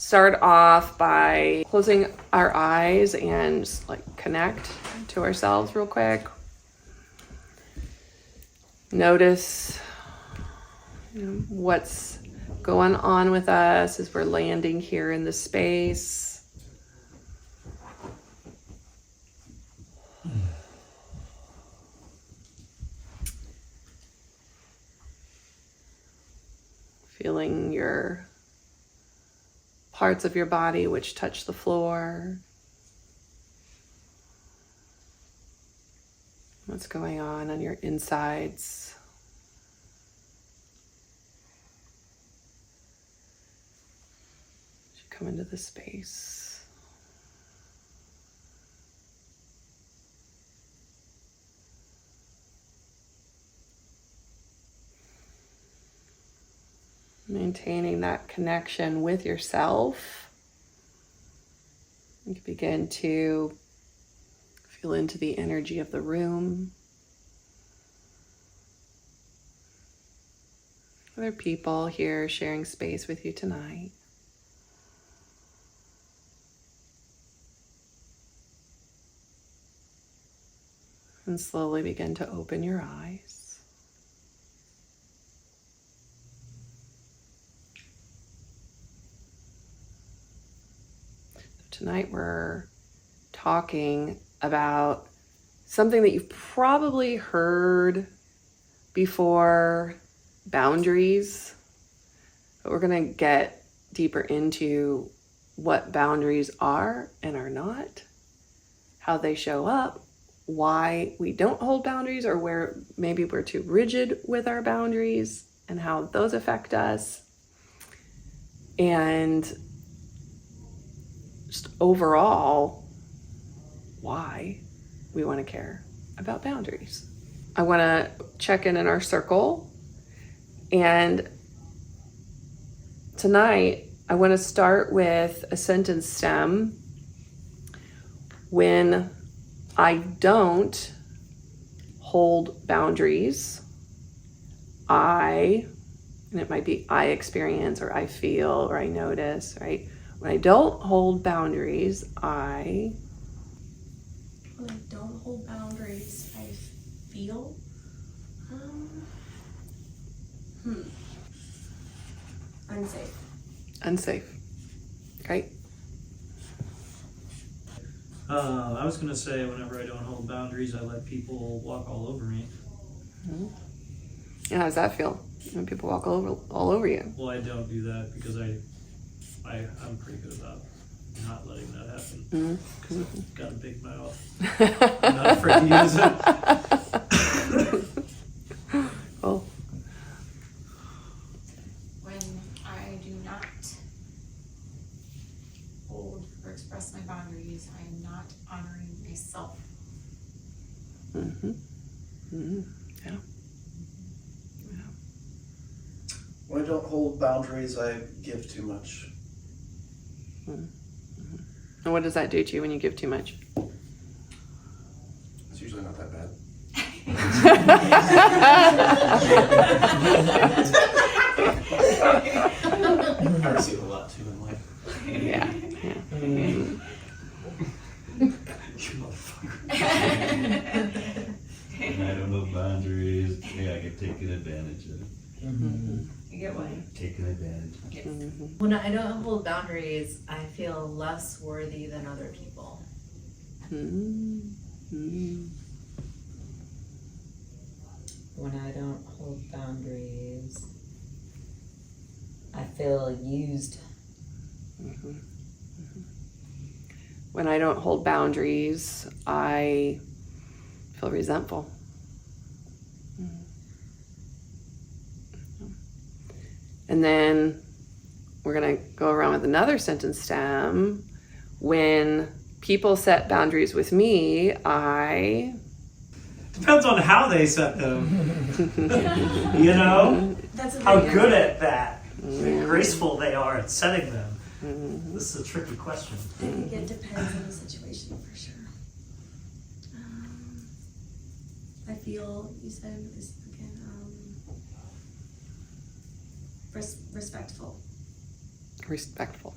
start off by closing our eyes and just like connect to ourselves real quick. Notice what's going on with us as we're landing here in the space. Feeling your parts of your body which touch the floor. What's going on your insides? As you come into the space. Maintaining that connection with yourself. You can begin to feel into the energy of the room. Other people here sharing space with you tonight. And slowly begin to open your eyes. Tonight we're talking about something that you've probably heard before, boundaries. But we're going to get deeper into what boundaries are and are not, how they show up, why we don't hold boundaries, or where maybe we're too rigid with our boundaries and how those affect us. And just overall, why we want to care about boundaries. I want to check in our circle, and tonight I want to start with a sentence stem. When I don't hold boundaries, and it might be I experience or I feel or I notice, right? When I don't hold boundaries, When I don't hold boundaries, I feel. Unsafe. Right? I was gonna say whenever I don't hold boundaries, I let people walk all over me. Mm-hmm. Yeah, how does that feel when people walk all over you? Well, I don't do that because I'm pretty good about not letting that happen. Because I've got a big mouth. I'm not afraid to use it. Cool. When I do not hold or express my boundaries, I am not honoring myself. Yeah. When I don't hold boundaries, I give too much. And what does that do to you when you give too much? It's usually not that bad. I receive a lot too in life. Yeah. You motherfucker. And I don't know boundaries. Yeah, I get taken advantage of. You get what? Taken advantage. Yes. When I don't hold boundaries, I feel less worthy than other people. When I don't hold boundaries, I feel used. When I don't hold boundaries, I feel resentful. And then we're going to go around with another sentence stem. When people set boundaries with me, I... Depends on how they set them. You know? How good at that. Graceful they are at setting them. This is a tricky question. I think it depends on the situation for sure. I feel, you said this again, respectful. Respectful.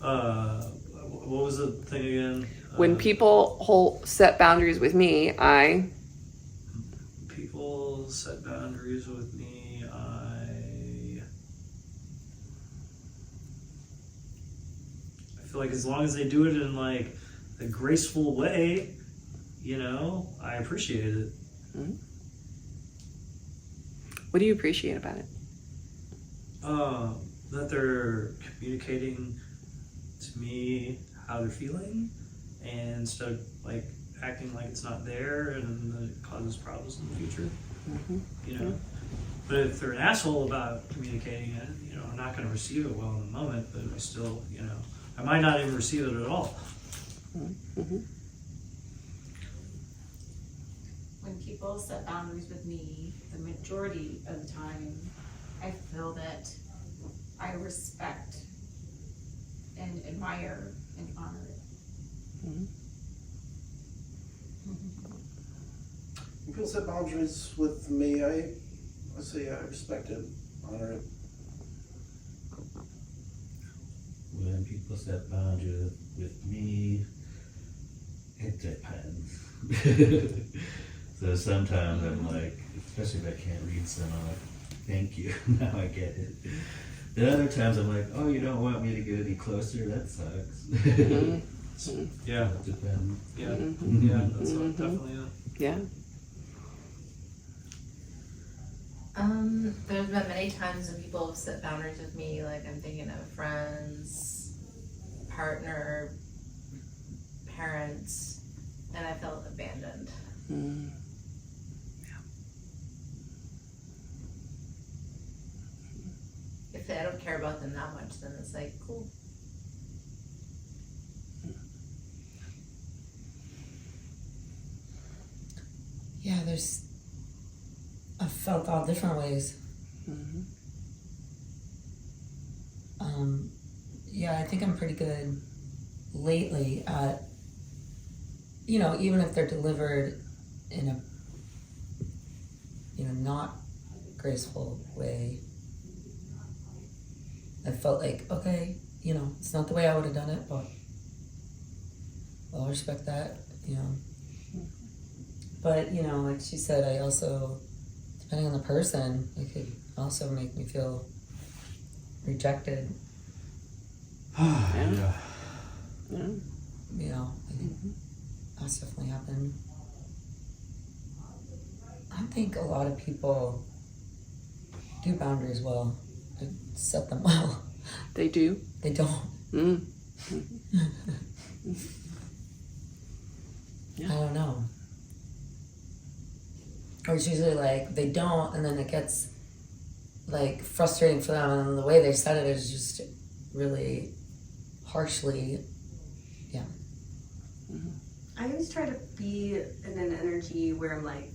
What was the thing again? When people set boundaries with me, People set boundaries with me, I feel like as long as they do it in like a graceful way, you know, I appreciate it. what do you appreciate about it? That they're communicating to me how they're feeling, and instead of like acting like it's not there and then it causes problems in the future. You know, but if they're an asshole about communicating it, you know, I'm not going to receive it well in the moment, but I still, you know, I might not even receive it at all. When people set boundaries with me, the majority of the time, I feel that I respect and admire and honor it. When people set boundaries with me, I say I respect it, honor it. When people set boundaries with me, it depends. So sometimes I'm like, especially if I can't read some, I'm like, thank you, now I get it. Then other times I'm like, oh, you don't want me to get any closer? That sucks. Yeah, It depends. yeah, yeah, that's definitely it. Yeah. There's been many times when people have set boundaries with me, like I'm thinking of friends, partner, parents, and I felt abandoned. If I don't care about them that much, then it's like, cool. Yeah, I've felt all different ways. Yeah, I think I'm pretty good lately at, you know, even if they're delivered in a, you know, not graceful way, I felt like, okay, you know, it's not the way I would have done it, but I'll respect that, you know. But, you know, like she said, I also, depending on the person, it could also make me feel rejected. Yeah. You know, I think that's definitely happened. I think a lot of people do boundaries well, they set them well. They do. They don't. I don't know. Or it's usually like they don't, and then it gets like frustrating for them, and the way they said it is just really harshly. I always try to be in an energy where I'm like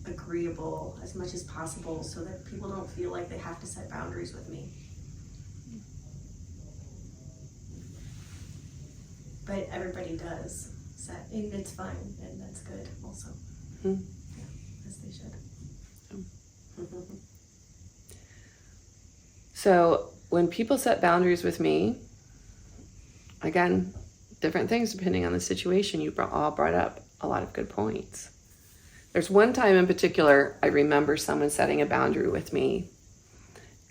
agreeable as much as possible so that people don't feel like they have to set boundaries with me. But everybody does set, and it's fun, and that's good also. Yeah, as they should. So when people set boundaries with me, again, different things depending on the situation. You all brought up a lot of good points. There's one time in particular, I remember someone setting a boundary with me.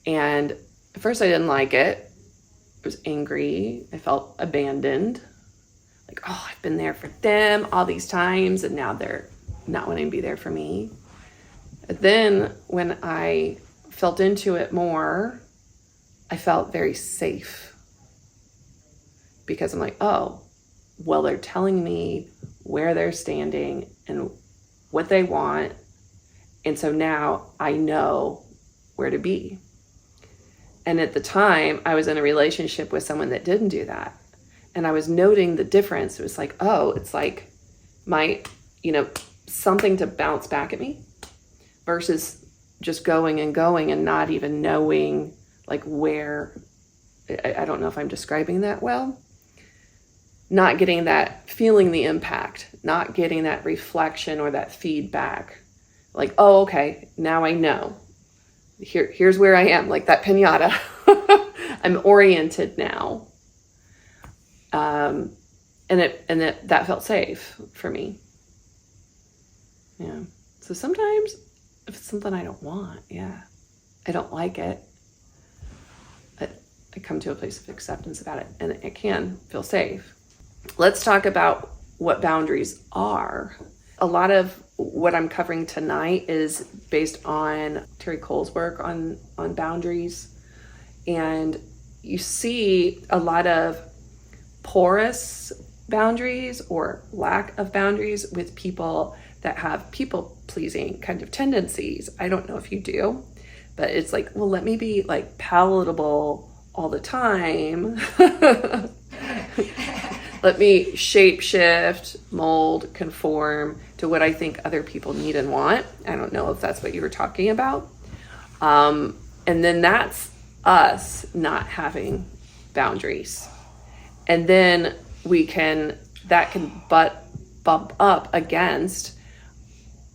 And at first I didn't like it. I was angry. I felt abandoned. Like, oh, I've been there for them all these times and now they're not wanting to be there for me. But then when I felt into it more, I felt very safe. Because I'm like, oh, well, they're telling me where they're standing and what they want. And so now I know where to be. And at the time, I was in a relationship with someone that didn't do that. And I was noting the difference. It was like, oh, it's like my, you know, something to bounce back at me versus just going and not even knowing like where, I don't know if I'm describing that well. Not getting that, feeling the impact, not getting that reflection or that feedback. Like, oh, okay, now I know. Here's where I am, like that piñata. I'm oriented now. And that felt safe for me. Yeah. So sometimes if it's something I don't want, I don't like it, I come to a place of acceptance about it, and it can feel safe. Let's talk about what boundaries are. A lot of what I'm covering tonight is based on Terry Cole's work on boundaries. And you see a lot of porous boundaries or lack of boundaries with people that have people-pleasing kind of tendencies. I don't know if you do, but it's like, well, let me be like palatable all the time. Let me shape shift, mold, conform to what I think other people need and want. I don't know if that's what you were talking about. And then that's us not having boundaries. And then that can bump up against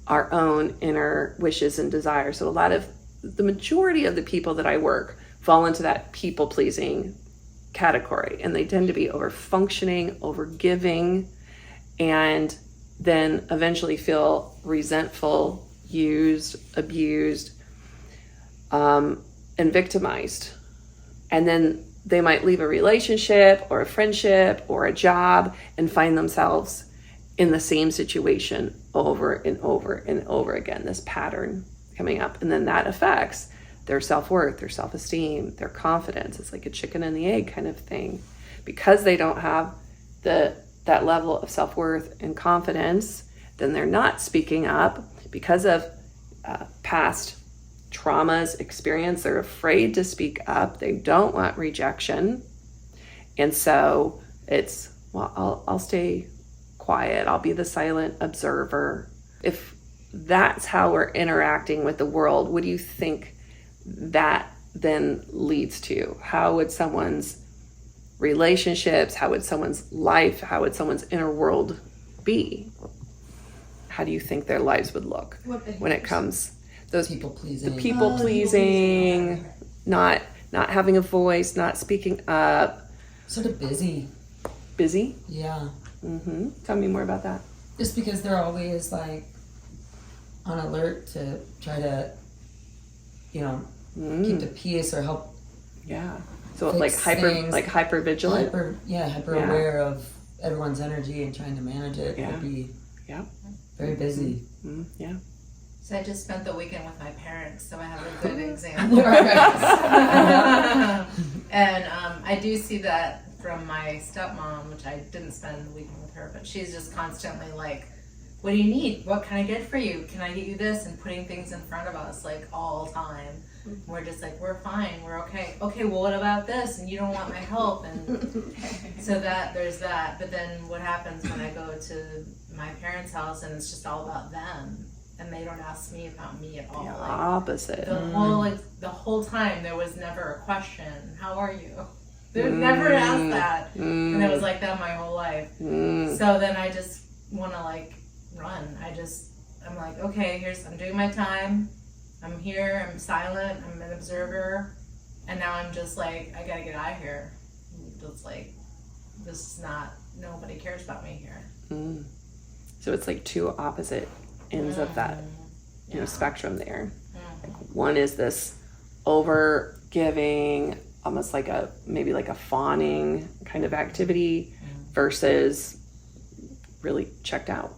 our own inner wishes and desires. So the majority of the people that I work fall into that people-pleasing category, and they tend to be over-functioning, over-giving, and then eventually feel resentful, used, abused, and victimized. And then they might leave a relationship or a friendship or a job and find themselves in the same situation over and over and over again, this pattern coming up. And then that affects their self-worth, their self-esteem, their confidence. It's like a chicken and the egg kind of thing. Because they don't have that level of self-worth and confidence, then they're not speaking up. Because of past traumas, experience, they're afraid to speak up. They don't want rejection. And so it's, well, I'll stay quiet. I'll be the silent observer. If that's how we're interacting with the world, what do you think that then leads to? How would someone's relationships, how would someone's life, how would someone's inner world be? How do you think their lives would look when it comes those People pleasing. the people pleasing, not having a voice, not speaking up, Sort of busy. busy? Yeah. Tell me more about that. Just because they're always like on alert to try to, keep the peace or help. Yeah. So Fix things. hyper vigilant. Hyper Yeah. aware of everyone's energy and trying to manage it. Yeah. Would be Yeah. very busy. Yeah. So I just spent the weekend with my parents, so I have a good example. And I do see that from my stepmom, which I didn't spend the weekend with her, but she's just constantly like, what do you need? What can I get for you? Can I get you this? And putting things in front of us like all the time. We're just like, we're fine, we're okay. Okay, well, what about this? And you don't want my help. And so there's that. But then what happens when I go to my parents' house and it's just all about them? And they don't ask me about me at all. The Like, opposite. the whole time there was never a question. How are you? They would never ask that, and it was like that my whole life. So then I just want to like run. I'm like, okay, I'm doing my time. I'm here. I'm silent. I'm an observer, and now I'm just like, I gotta get out of here. It's like, this is not. Nobody cares about me here. So it's like two opposite ends of that spectrum there. Like one is this over giving, almost like maybe like a fawning kind of activity versus really checked out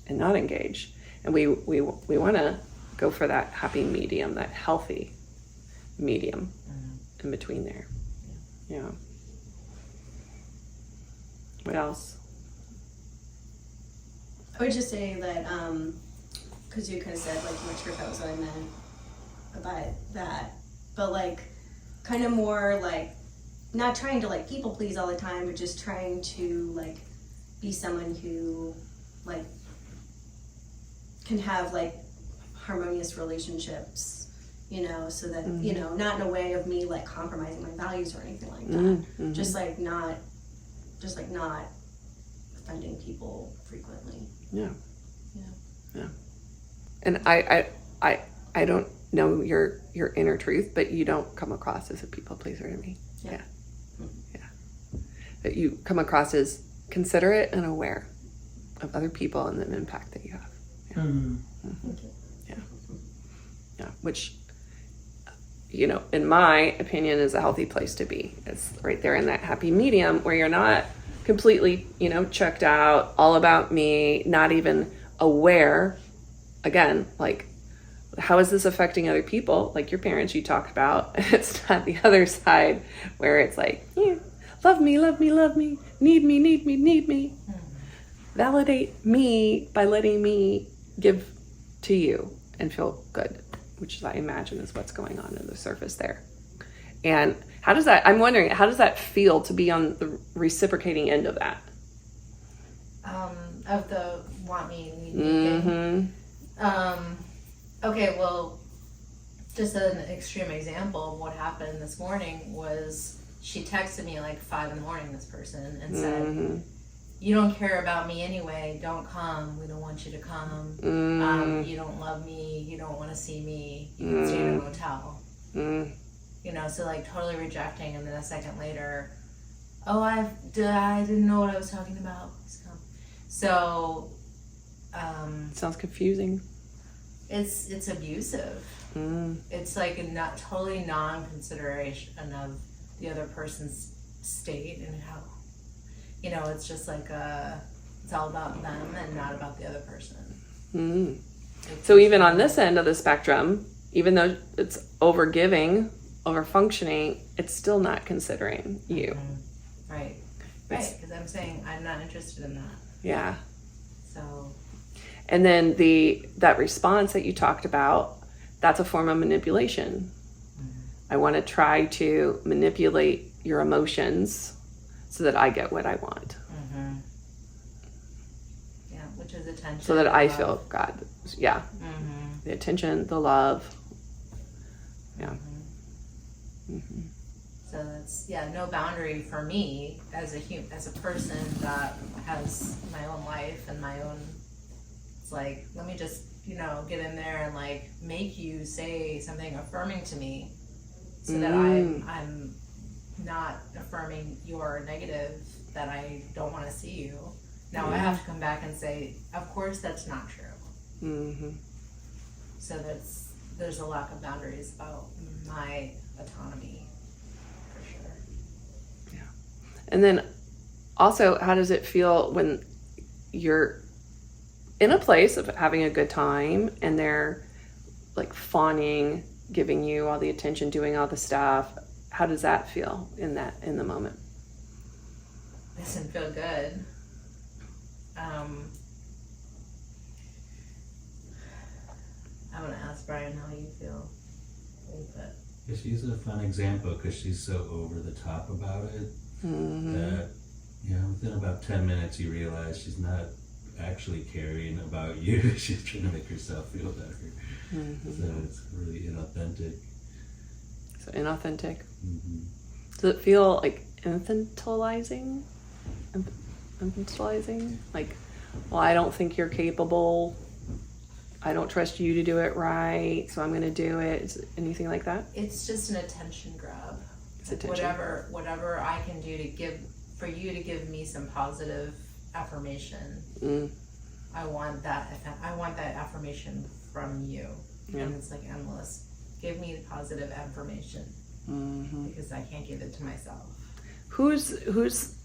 and not engaged. And we want to go for that happy medium, that healthy medium in between there. Yeah. What else? I would just say that, because you kind of said, like, I'm not sure if that was what I meant about that, but, like, kind of more, like, not trying to, like, people please all the time, but just trying to, like, be someone who, like, can have, like, harmonious relationships, so that, not in a way of me, like, compromising my values or anything like that. Just not offending people frequently. Yeah. And I don't know your inner truth, but you don't come across as a people pleaser to me. Yeah. that you come across as considerate and aware of other people and the impact that you have. Yeah, which, you know, in my opinion, is a healthy place to be. It's right there in that happy medium where you're not completely, you know, checked out, all about me, not even aware. Again, like, how is this affecting other people? Like your parents you talked about. It's not the other side where it's like, yeah, love me, love me, love me, need me, need me, need me. Validate me by letting me give to you and feel good, which I imagine is what's going on in the surface there. And how does that, I'm wondering, how does that feel to be on the reciprocating end of that? Of the want me, need me thing. Okay, well, just an extreme example of what happened this morning was she texted me like 5 a.m, this person, and said, you don't care about me anyway, don't come, we don't want you to come, you don't love me, you don't want to see me, you can stay in a motel. You know, so like totally rejecting, and then a second later, oh, I didn't know what I was talking about, please come. So, Sounds confusing. it's abusive. It's like a not totally non-consideration of the other person's state and how, you know, it's just like it's all about them and not about the other person. So even on this end of the spectrum, even though it's over giving, over functioning, it's still not considering you. Right, because I'm saying I'm not interested in that. Yeah. So, And then that response that you talked about, that's a form of manipulation. I want to try to manipulate your emotions so that I get what I want. yeah, which is attention. So that I love. feel God. Yeah. The attention, the love. Yeah. So that's no boundary for me as a person that has my own life and my own. It's like, let me just get in there and like make you say something affirming to me, so that I'm not affirming your negative that I don't want to see you. Now I have to come back and say, of course that's not true. So there's a lack of boundaries about my autonomy, for sure. And then also, how does it feel when you're in a place of having a good time and they're like fawning, giving you all the attention, doing all the stuff? How does that feel in the moment? Doesn't feel good. I'm gonna ask Brian how you feel. But Yeah, she's a fun example because she's so over the top about it that, within about 10 minutes you realize she's not actually caring about you. She's trying to make herself feel better. So it's really inauthentic. So inauthentic. Does it feel like infantilizing? Infantilizing? Like, well, I don't think you're capable. I don't trust you to do it right, so I'm going to do it. Is it anything like that? it's just an attention grab. It's attention. Whatever I can do for you to give me some positive affirmation. I want that affirmation from you. And it's like endless. Give me the positive affirmation, because I can't give it to myself. Who's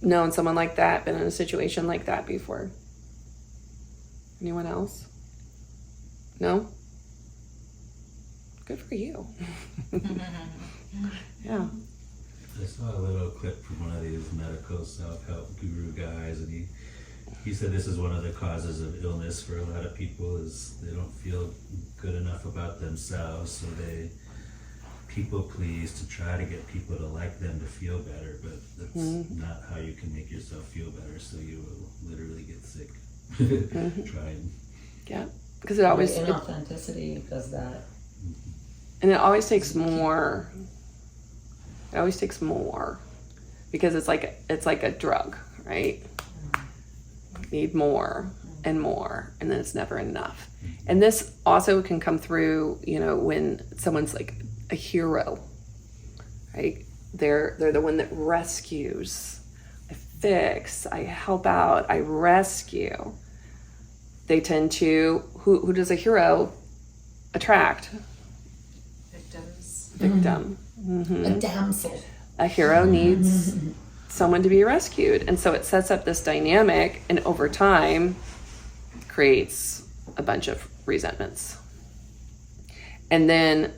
known someone like that, been in a situation like that before? Anyone else? No? Good for you. Yeah. I saw a little clip from one of these medical self-help guru guys, and he said this is one of the causes of illness for a lot of people is they don't feel good enough about themselves, so they people please to try to get people to like them to feel better, but that's not how you can make yourself feel better, so you will literally get sick trying. Yeah. Because it always Inauthenticity does that. and it always takes more. It always takes more. Because it's like a drug, right? Need more and more, and then it's never enough. And this also can come through, when someone's like a hero, right? They're the one that rescues. I fix, I help out, I rescue. They tend to, who does a hero attract? Victims. Victim. A damsel. A hero needs someone to be rescued. And so it sets up this dynamic, and over time creates a bunch of resentments. And then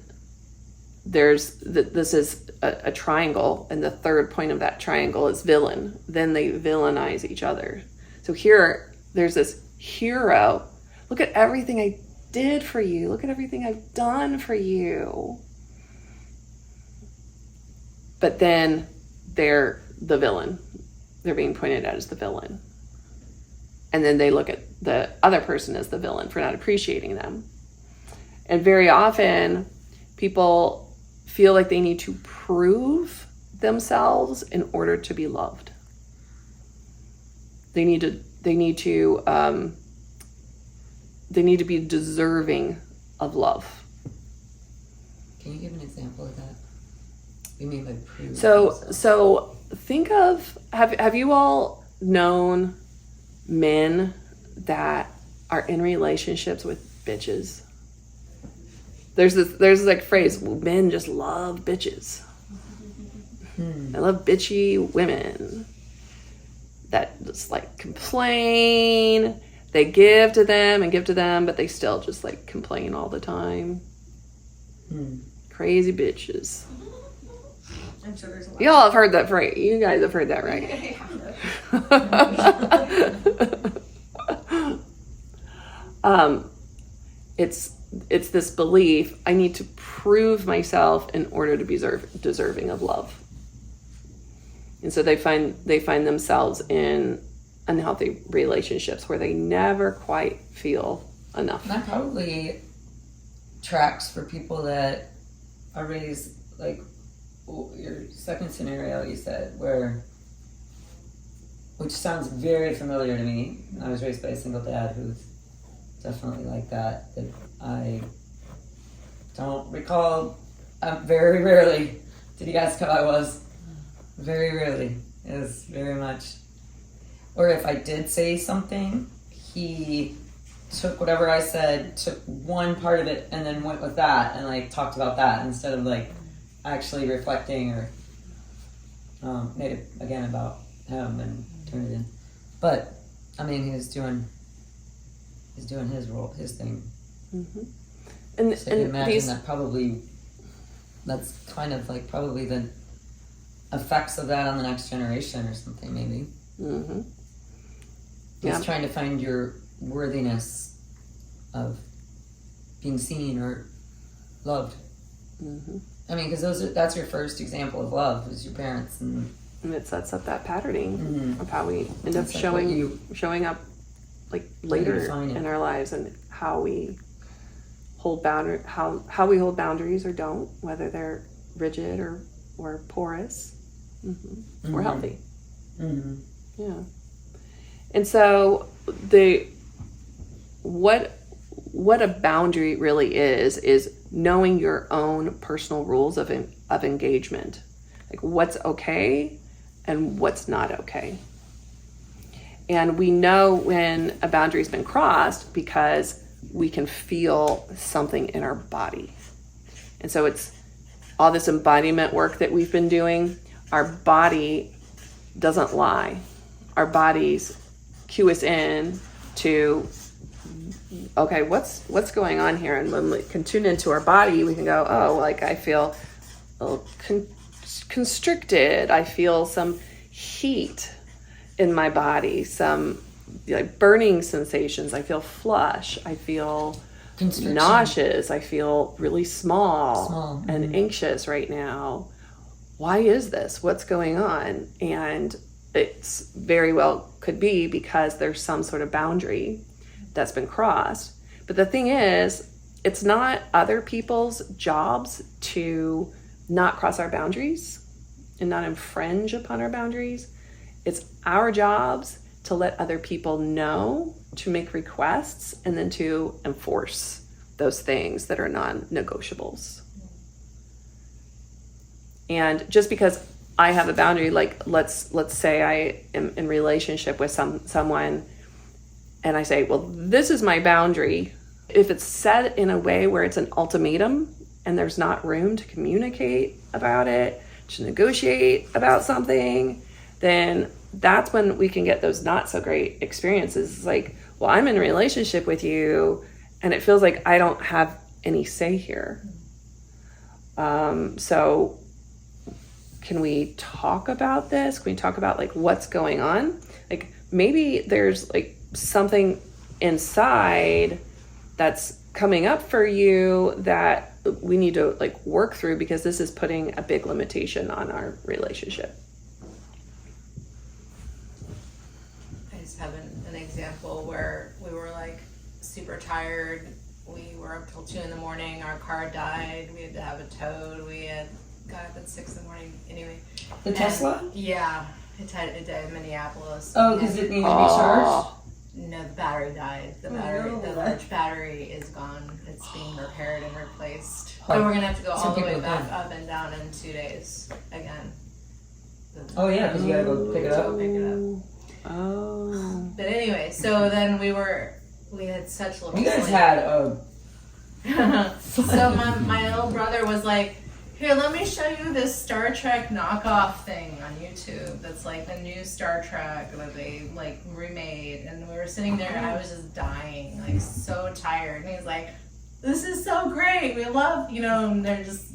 this is a triangle, and the third point of that triangle is villain. Then they villainize each other. So here, there's this hero. Look at everything I did for you. Look at everything I've done for you. But then they're the villain. They're being pointed at as the villain. And then they look at the other person as the villain for not appreciating them. And very often, people feel like they need to prove themselves in order to be loved. They need to be deserving of love. Can you give an example of that? What do you mean by prove? So think of, have you all known men that are in relationships with bitches? There's this like phrase, well, men just love bitches. I love bitchy women that just like complain. They give to them, but they still just like complain all the time. Crazy bitches. I'm sure there's a lot. Y'all have heard that phrase. You guys have heard that, right? It's this belief, I need to prove myself in order to be deserving of love. And so they find themselves in unhealthy relationships where they never quite feel enough. That probably tracks for people that are raised like your second scenario you said, which sounds very familiar to me. I was raised by a single dad who's definitely like that I don't recall. Very rarely did he ask how I was. Very rarely. It was very much. Or if I did say something, he took whatever I said, took one part of it, and then went with that and like talked about that instead of like actually reflecting or made it again about him and turned it in. But I mean, he's doing his role, his thing. Mm-hmm. And So you can imagine these, that's kind of like probably the effects of that on the next generation or something, maybe. mm-hmm. Just trying to find your worthiness of being seen or loved. Mm-hmm. I mean, because that's your first example of love, is your parents, and it sets up that patterning Mhm. of how we end up That's like what showing up like later define it. in our lives, and how we hold how we hold boundaries or don't, whether they're rigid or porous, or Mhm. healthy. Mm-hmm. Yeah. And so what a boundary really is knowing your own personal rules of engagement, like what's okay and what's not okay. And we know when a boundary's been crossed because we can feel something in our body. And so it's all this embodiment work that we've been doing. Our body doesn't lie. Our bodies cue us in to, okay, what's going on here? And when we can tune into our body, we can go, oh, like I feel a little constricted. I feel some heat in my body, some like burning sensations. I feel flush. I feel Constriction. nauseous. I feel really small Small, and anxious right now. Why is this? What's going on? And it's very well could be because there's some sort of boundary that's been crossed. But the thing is, it's not other people's jobs to not cross our boundaries and not infringe upon our boundaries. It's our jobs to let other people know, to make requests, and then to enforce those things that are non-negotiables. And just because I have a boundary, like let's say I am in relationship with someone and I say, well, this is my boundary. If it's set in a way where it's an ultimatum and there's not room to communicate about it, to negotiate about something, then that's when we can get those not so great experiences. It's like, well, I'm in a relationship with you and it feels like I don't have any say here. So can we talk about this? Can we talk about like what's going on? Like maybe there's like something inside that's coming up for you that we need to like work through, because this is putting a big limitation on our relationship. I just have an example where we were like super tired. We were up till 2 a.m. Our car died. We had to have it towed. We had got up at 6 a.m. Anyway. The Tesla? Yeah, it died in Minneapolis. Oh, because it needs to be charged? No, the battery died. The large battery is gone. It's being repaired and replaced. Huh. And we're gonna have to go Some all the way people back don't. up and down in 2 days again. Oh yeah, because you gotta go pick it up. Go pick it up. Oh. But anyway, so then we had such little You guys sleep. had a So my little brother was like, here, let me show you this Star Trek knockoff thing on YouTube that's like the new Star Trek that they like remade. And we were sitting there and I was just dying, like so tired. And he's like, this is so great. We love, and they're just,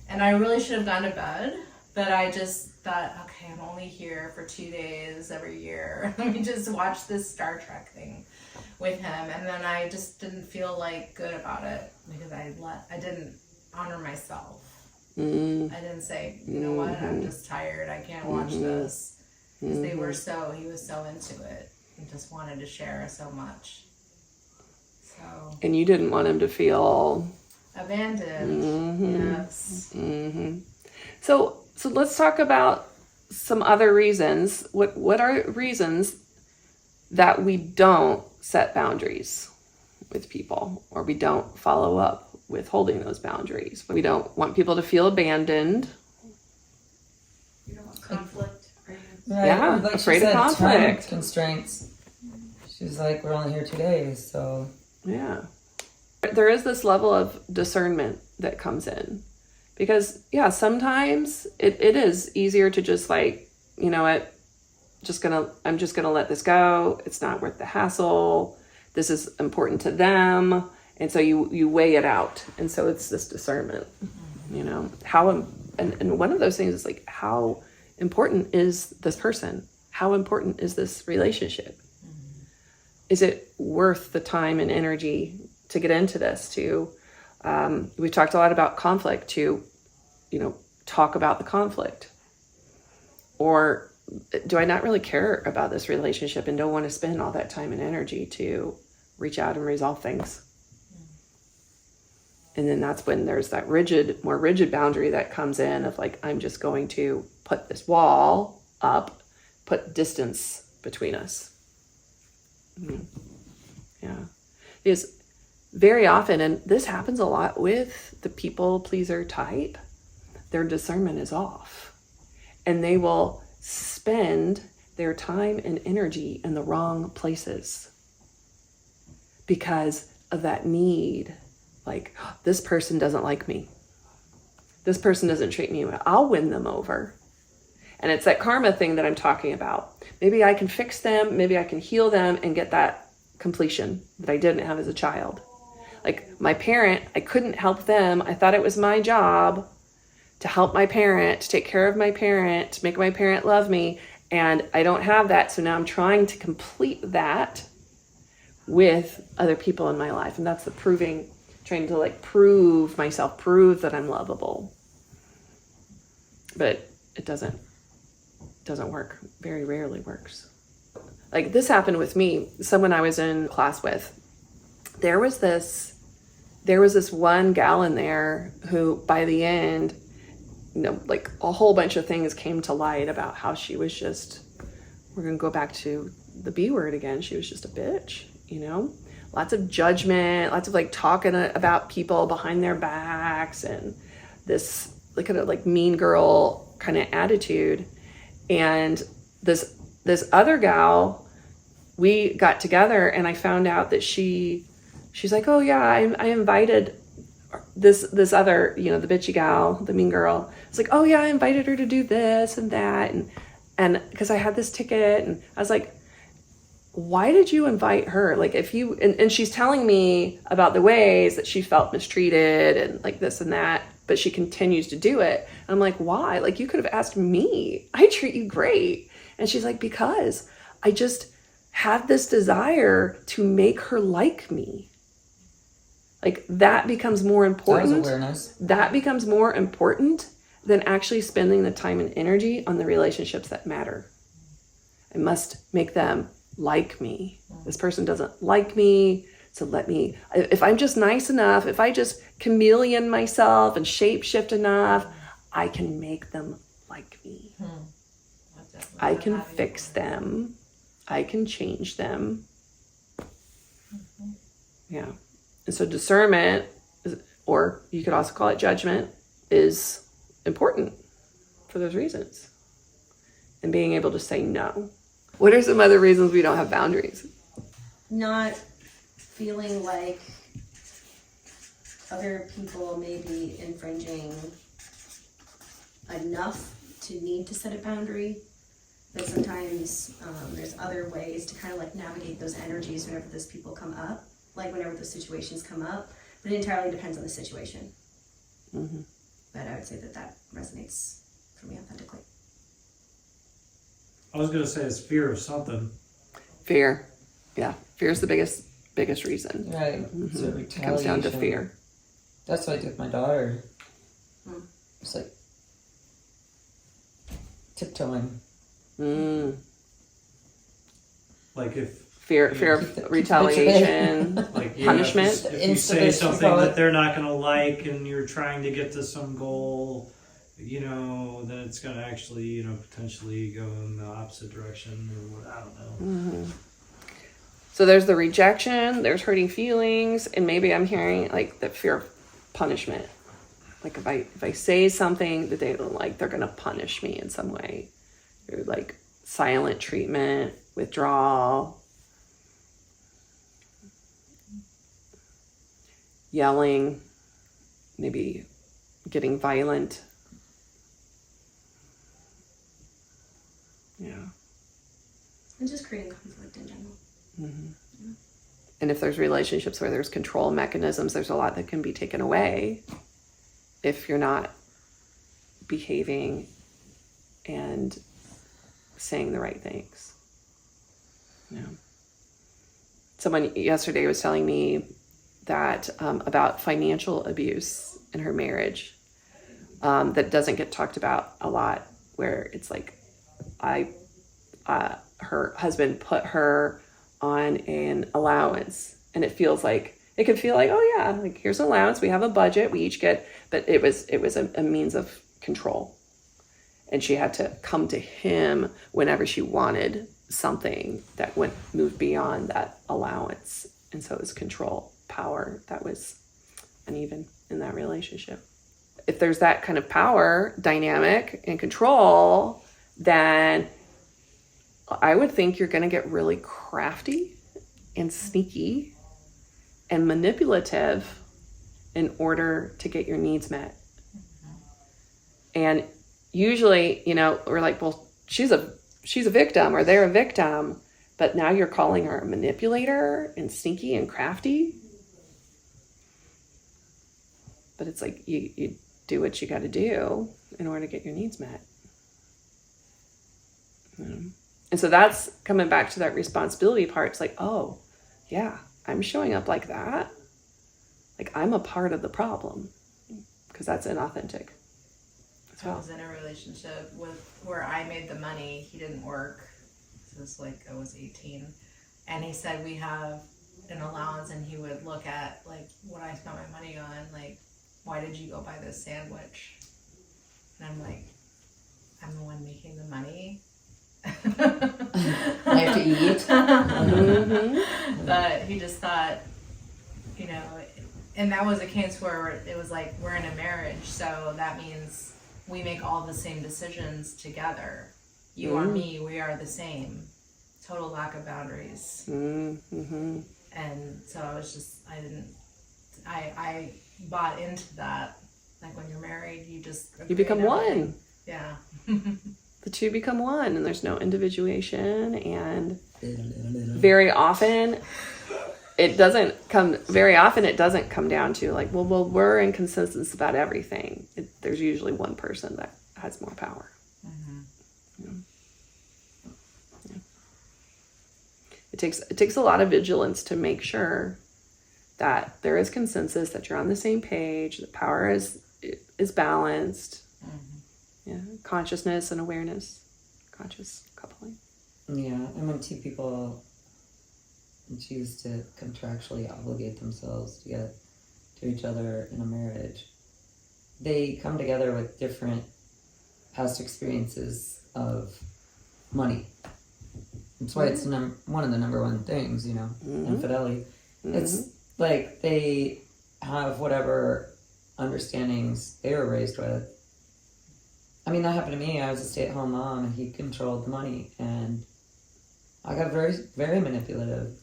and I really should have gone to bed, but I just thought, okay, I'm only here for 2 days every year. Let me just watch this Star Trek thing with him. And then I just didn't feel like good about it because I didn't honor myself. I didn't say, you know what, I'm just tired, I can't watch this. Because he was so into it and just wanted to share so much. So. And you didn't want him to feel Abandoned, yes. So let's talk about some other reasons. What are reasons that we don't set boundaries with people, or we don't follow up with holding those boundaries? We don't want people to feel abandoned. You don't want conflict, right? right, Yeah, like afraid she of said, conflict. Time constraints. She's like, we're only here 2 days, so Yeah. There is this level of discernment that comes in, because sometimes it is easier to just like, you know what, I'm just gonna let this go. It's not worth the hassle. This is important to them. And so you weigh it out. And so it's this discernment, and one of those things is like, how important is this person? How important is this relationship? Is it worth the time and energy to get into this? We've talked a lot about conflict, to, talk about the conflict. Or do I not really care about this relationship and don't want to spend all that time and energy to reach out and resolve things? And then that's when there's that more rigid boundary that comes in of like, I'm just going to put this wall up, put distance between us. Yeah. Because very often, and this happens a lot with the people pleaser type, their discernment is off. And they will spend their time and energy in the wrong places because of that need. Like, this person doesn't like me. This person doesn't treat me well. I'll win them over. And it's that karma thing that I'm talking about. Maybe I can fix them. Maybe I can heal them and get that completion that I didn't have as a child. Like my parent, I couldn't help them. I thought it was my job to help my parent, to take care of my parent, to make my parent love me. And I don't have that. So now I'm trying to complete that with other people in my life. And that's the trying to like prove myself, prove that I'm lovable. But it doesn't work. Very rarely works. Like this happened with me. Someone I was in class with, there was this one gal in there who by the end, like a whole bunch of things came to light about how she was just, we're going to go back to the B word again. She was just a bitch, lots of judgment, lots of like talking about people behind their backs, and this like a like mean girl kind of attitude. And this other gal, we got together and I found out that she's like, oh yeah, I invited this other, you know, the bitchy gal, the mean girl. It's like, oh yeah, I invited her to do this and that. And because I had this ticket, and I was like, why did you invite her? Like if you, and she's telling me about the ways that she felt mistreated and like this and that, but she continues to do it. And I'm like, why? Like you could have asked me. I treat you great. And she's like, because I just had this desire to make her like me. Like that becomes more important. That was awareness. That becomes more important than actually spending the time and energy on the relationships that matter. I must make them like me. This person doesn't like me, so let me, if I'm just nice enough, if I just chameleon myself and shape shift enough, I can make them like me. I can fix them. I can change them. Yeah. And so discernment, or you could also call it judgment, is important for those reasons. And being able to say no. What are some other reasons we don't have boundaries? Not feeling like other people may be infringing enough to need to set a boundary. But sometimes there's other ways to kind of like navigate those energies whenever those people come up, like whenever those situations come up. But it entirely depends on the situation. Mm-hmm. But I would say that resonates for me authentically. I was gonna say it's fear of something. Fear. Yeah. Fear is the biggest reason. Right. Mhm. So It comes down to retaliation. fear. That's what I did with my daughter. Hmm. It's like tiptoeing. Mm. Like if Fear Keep the of retaliation. like Punishment? if you say Instabit, something you call that it. they're not gonna like and you're trying to get to some goal, you know, then it's gonna actually, you know, potentially go in the opposite direction or what, I don't know. Mm-hmm. So there's the rejection, there's hurting feelings, and maybe I'm hearing like the fear of punishment. Like if I say something that they don't like, they're gonna punish me in some way. Or like silent treatment, withdrawal, yelling, maybe getting violent. Yeah. And just creating conflict in general. Mm-hmm. And if there's relationships where there's control mechanisms, there's a lot that can be taken away if you're not behaving and saying the right things. Yeah. Someone yesterday was telling me that about financial abuse in her marriage that doesn't get talked about a lot, where it's like her husband put her on an allowance, and it could feel like, oh yeah, like here's an allowance, we have a budget, we each get, but it was a means of control, and she had to come to him whenever she wanted something that moved beyond that allowance. And so it was control, power that was uneven in that relationship. If there's that kind of power dynamic and control, then I would think you're going to get really crafty and sneaky and manipulative in order to get your needs met. And usually, you know, we're like, well, she's a victim, or they're a victim, but now you're calling her a manipulator and sneaky and crafty. But it's like you do what you got to do in order to get your needs met. And so that's coming back to that responsibility part. It's like, oh, yeah, I'm showing up like that. Like I'm a part of the problem, because that's inauthentic. I was in a relationship where I made the money, he didn't work. So it's like I was 18. And he said we have an allowance, and he would look at like what I spent my money on, like, why did you go buy this sandwich? And I'm like, I'm the one making the money. I have to eat. Mm-hmm. But he just thought, you know, and that was a case where it was like, we're in a marriage, so that means we make all the same decisions together. You are me, we are the same. Total lack of boundaries. Mm-hmm. And so I was just, I bought into that. Like when you're married, you just You become one. Yeah. The two become one, and there's no individuation. And very often, it doesn't come down to like, well, we're in consensus about everything. There's usually one person that has more power. Yeah. It takes a lot of vigilance to make sure that there is consensus, that you're on the same page, that power is balanced. Yeah, consciousness and awareness, conscious coupling. Yeah, and when two people choose to contractually obligate themselves to each other in a marriage, they come together with different past experiences of money. That's why it's one of the number one things, infidelity. It's like they have whatever understandings they were raised with. I mean, that happened to me. I was a stay-at-home mom, and he controlled the money, and I got very, very manipulative.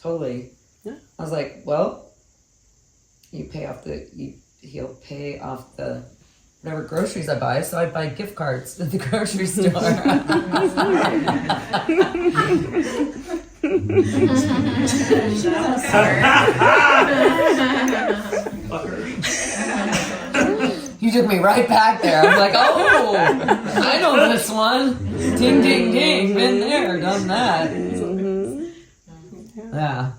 Totally. Yeah. I was like, well, he'll pay off the whatever groceries I buy, so I buy gift cards at the grocery store. You took me right back there. I was like, oh, I know this one. Ding, ding, ding. Been there, done that. Yeah.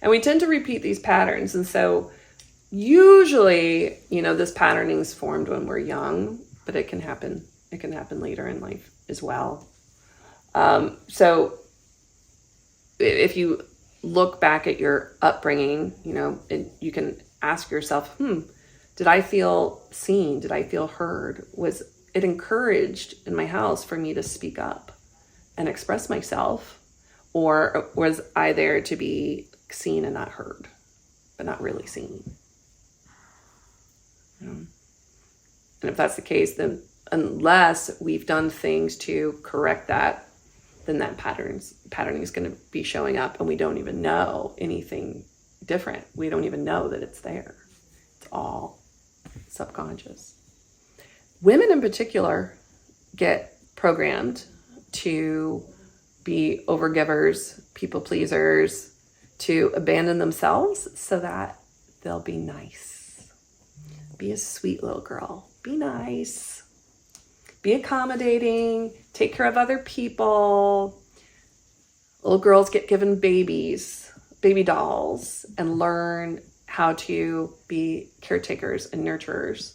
And we tend to repeat these patterns. And so usually, this patterning is formed when we're young, but it can happen. It can happen later in life as well. So if you look back at your upbringing, you can ask yourself, did I feel seen? Did I feel heard? Was it encouraged in my house for me to speak up and express myself? Or was I there to be seen and not heard, but not really seen? And if that's the case, then unless we've done things to correct that, then that patterning is going to be showing up, and we don't even know anything different. We don't even know that it's there. It's all subconscious. Women in particular get programmed to be overgivers, people pleasers, to abandon themselves so that they'll be nice. Be a sweet little girl. Be nice. Be accommodating. Take care of other people. Little girls get given baby dolls, and learn how to be caretakers and nurturers,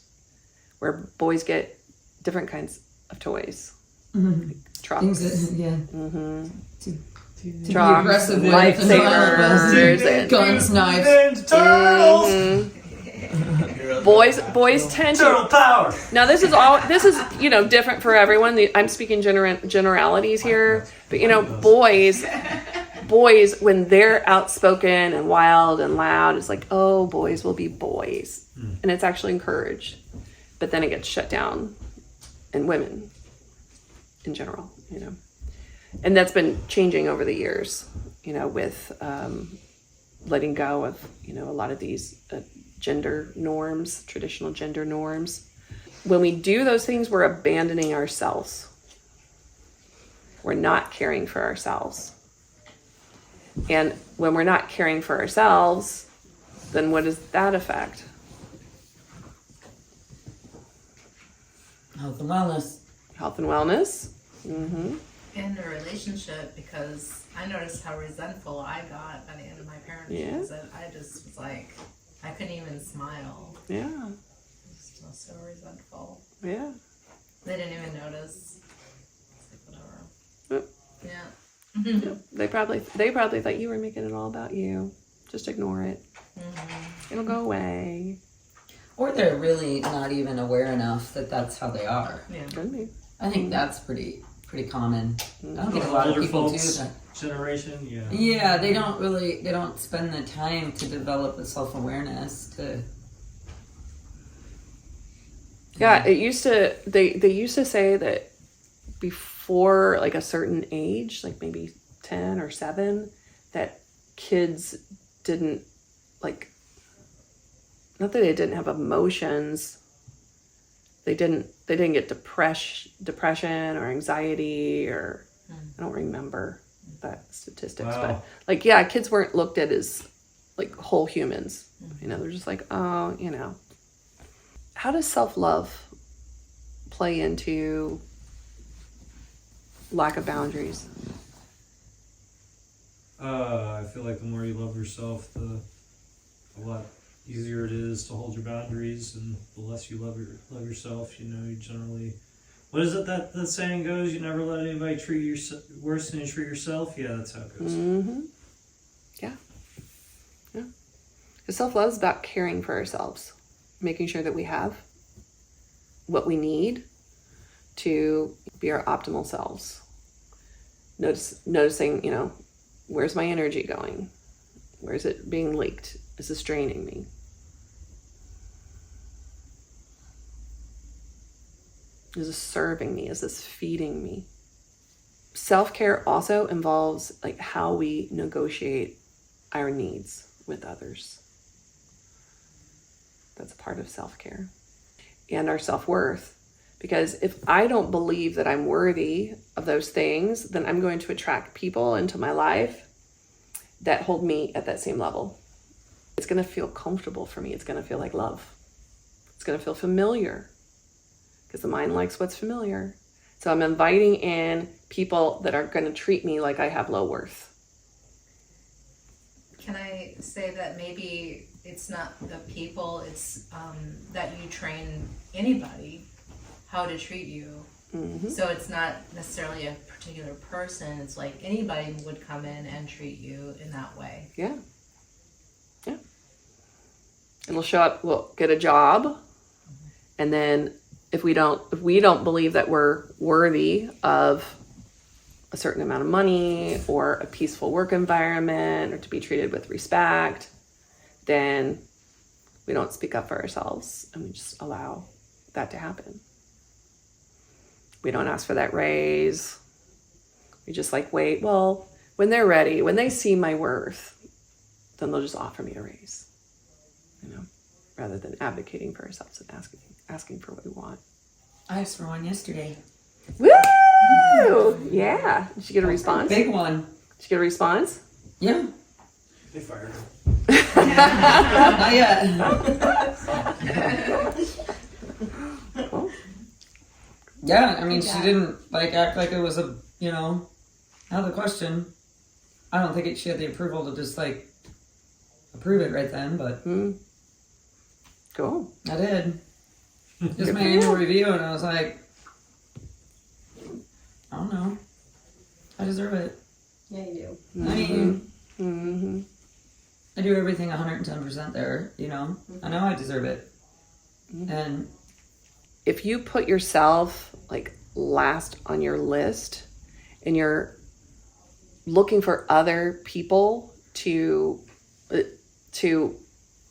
where boys get different kinds of toys. Trucks. To be aggressive with lifesavers, and guns, knives. Ninja Turtles! Boys tend Turtle to. power! Now this is different for everyone. I'm speaking generalities here, but boys when they're outspoken and wild and loud, it's like, oh, boys will be boys, and it's actually encouraged, but then it gets shut down in women in general, and that's been changing over the years, with letting go of a lot of these gender norms, traditional gender norms. When we do those things, we're abandoning ourselves. We're not caring for ourselves. And when we're not caring for ourselves, then what does that affect? Health and wellness. Health and wellness. In the relationship, because I noticed how resentful I got by the end of my parenting visit. I just was like, I couldn't even smile. Yeah. I just was so resentful. Yeah. They didn't even notice. It's like, whatever. Yep. Yeah. They probably thought you were making it all about you. Just ignore it. It'll go away. Or they're really not even aware enough that that's how they are. Yeah. Could be. I think that's pretty pretty common. I don't think a lot of Older people do folks that. generation, yeah. Yeah, they don't spend the time to develop the self-awareness to. Yeah, it used to, they used to say that before like a certain age, like maybe 10 or 7, that kids didn't like, not that they didn't have emotions, they didn't get depression or anxiety, or I don't remember that statistics, Wow. but like, yeah, kids weren't looked at as like whole humans. You know, they're just like, oh, you know. How does self-love play into lack of boundaries? I feel like the more you love yourself, the a lot easier it is to hold your boundaries, and the less you love yourself, you know, you generally. What is it that the saying goes? You never let anybody treat you worse than you treat yourself. Yeah, that's how it goes. Mm-hmm. Yeah. Because self-love is about caring for ourselves, making sure that we have what we need to be our optimal selves. Noticing, you know, where's my energy going? Where's it being leaked? Is this draining me? Is this serving me? Is this feeding me? Self-care also involves like how we negotiate our needs with others. That's a part of self-care. And our self-worth. Because if I don't believe that I'm worthy of those things, then I'm going to attract people into my life that hold me at that same level. It's going to feel comfortable for me. It's going to feel like love. It's going to feel familiar, because the mind likes what's familiar. So I'm inviting in people that are going to treat me like I have low worth. Can I say that maybe it's not the people, it's that you train anybody how to treat you. Mm-hmm. So it's not necessarily a particular person, it's like anybody would come in and treat you in that way. Yeah. Yeah. And we'll show up, we'll get a job, and then if we don't believe that we're worthy of a certain amount of money or a peaceful work environment or to be treated with respect, then we don't speak up for ourselves and we just allow that to happen. We don't ask for that raise. We just like wait. Well, when they're ready, when they see my worth, then they'll just offer me a raise, you know, rather than advocating for ourselves and asking for what we want. I asked for one yesterday. Woo! Yeah. Did you get a response? Big one. Did you get a response? Yeah. They fired her. Not yet. Cool. Yeah, I mean, she didn't like act like it was a, you know, now the question. I don't think she had the approval to just like approve it right then, but Cool. I did. Just Good my for annual you. review, and I was like, I don't know. I deserve it. Yeah, you do. I mean, Mm-hmm. I do everything 110% there, you know? I know I deserve it. And If you put yourself like last on your list and you're looking for other people to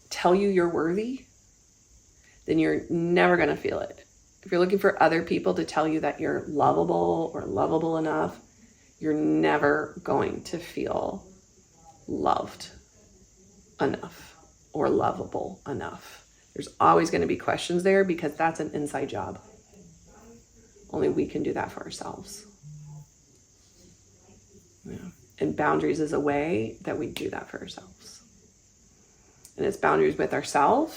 tell you you're worthy, then you're never going to feel it. If you're looking for other people to tell you that you're lovable or lovable enough, you're never going to feel loved enough or lovable enough. There's always going to be questions there because that's an inside job. Only we can do that for ourselves. Yeah. And boundaries is a way that we do that for ourselves. And it's boundaries with ourselves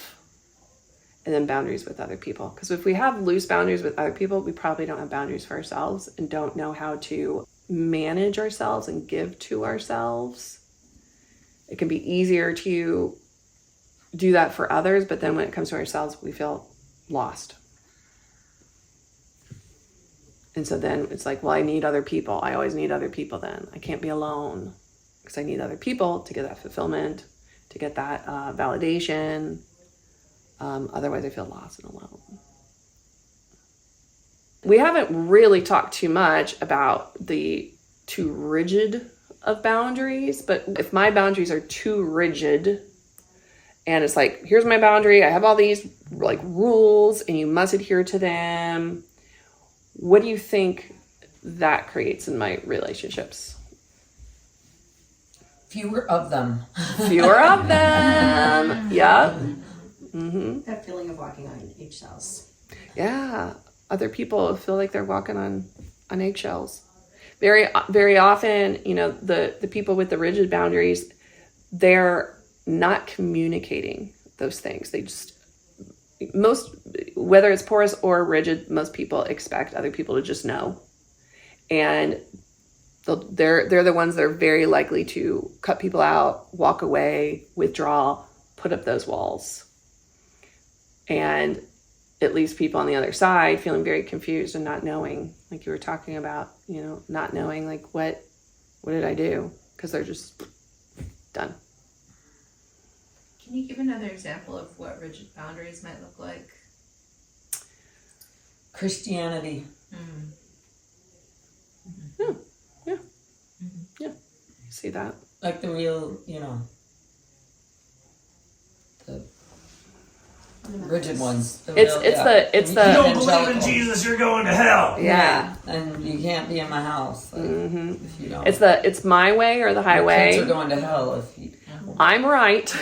and then boundaries with other people. Because if we have loose boundaries with other people, we probably don't have boundaries for ourselves and don't know how to manage ourselves and give to ourselves. It can be easier to do that for others, but then when it comes to ourselves, we feel lost. And so then it's like, well, I need other people. I always need other people then. I can't be alone because I need other people to get that fulfillment, to get that validation. Otherwise, I feel lost and alone. we haven't really talked too much about the too rigid of boundaries, but if my boundaries are too rigid and it's like, here's my boundary, I have all these like rules and you must adhere to them, what do you think that creates in my relationships? Fewer of them. Fewer of them. Yep. Mm-hmm. That feeling of walking on eggshells. Yeah. Other people feel like they're walking on eggshells. Very often, you know, the people with the rigid boundaries, they're not communicating those things. They just, whether it's porous or rigid, most people expect other people to just know. And they're the ones that are very likely to cut people out, walk away, withdraw, put up those walls. And it leaves people on the other side feeling very confused and not knowing, like you were talking about, you know, not knowing like what did I do? Because they're just done. Can you give another example of what rigid boundaries might look like? Christianity. Yeah. See that? Like the real, you know, the rigid ones. It's the If you don't believe in Jesus, you're going to hell. Yeah. And you can't be in my house like, Mm-hmm. if you don't. It's my way or the Your highway. kids are going to hell if you. I'm right.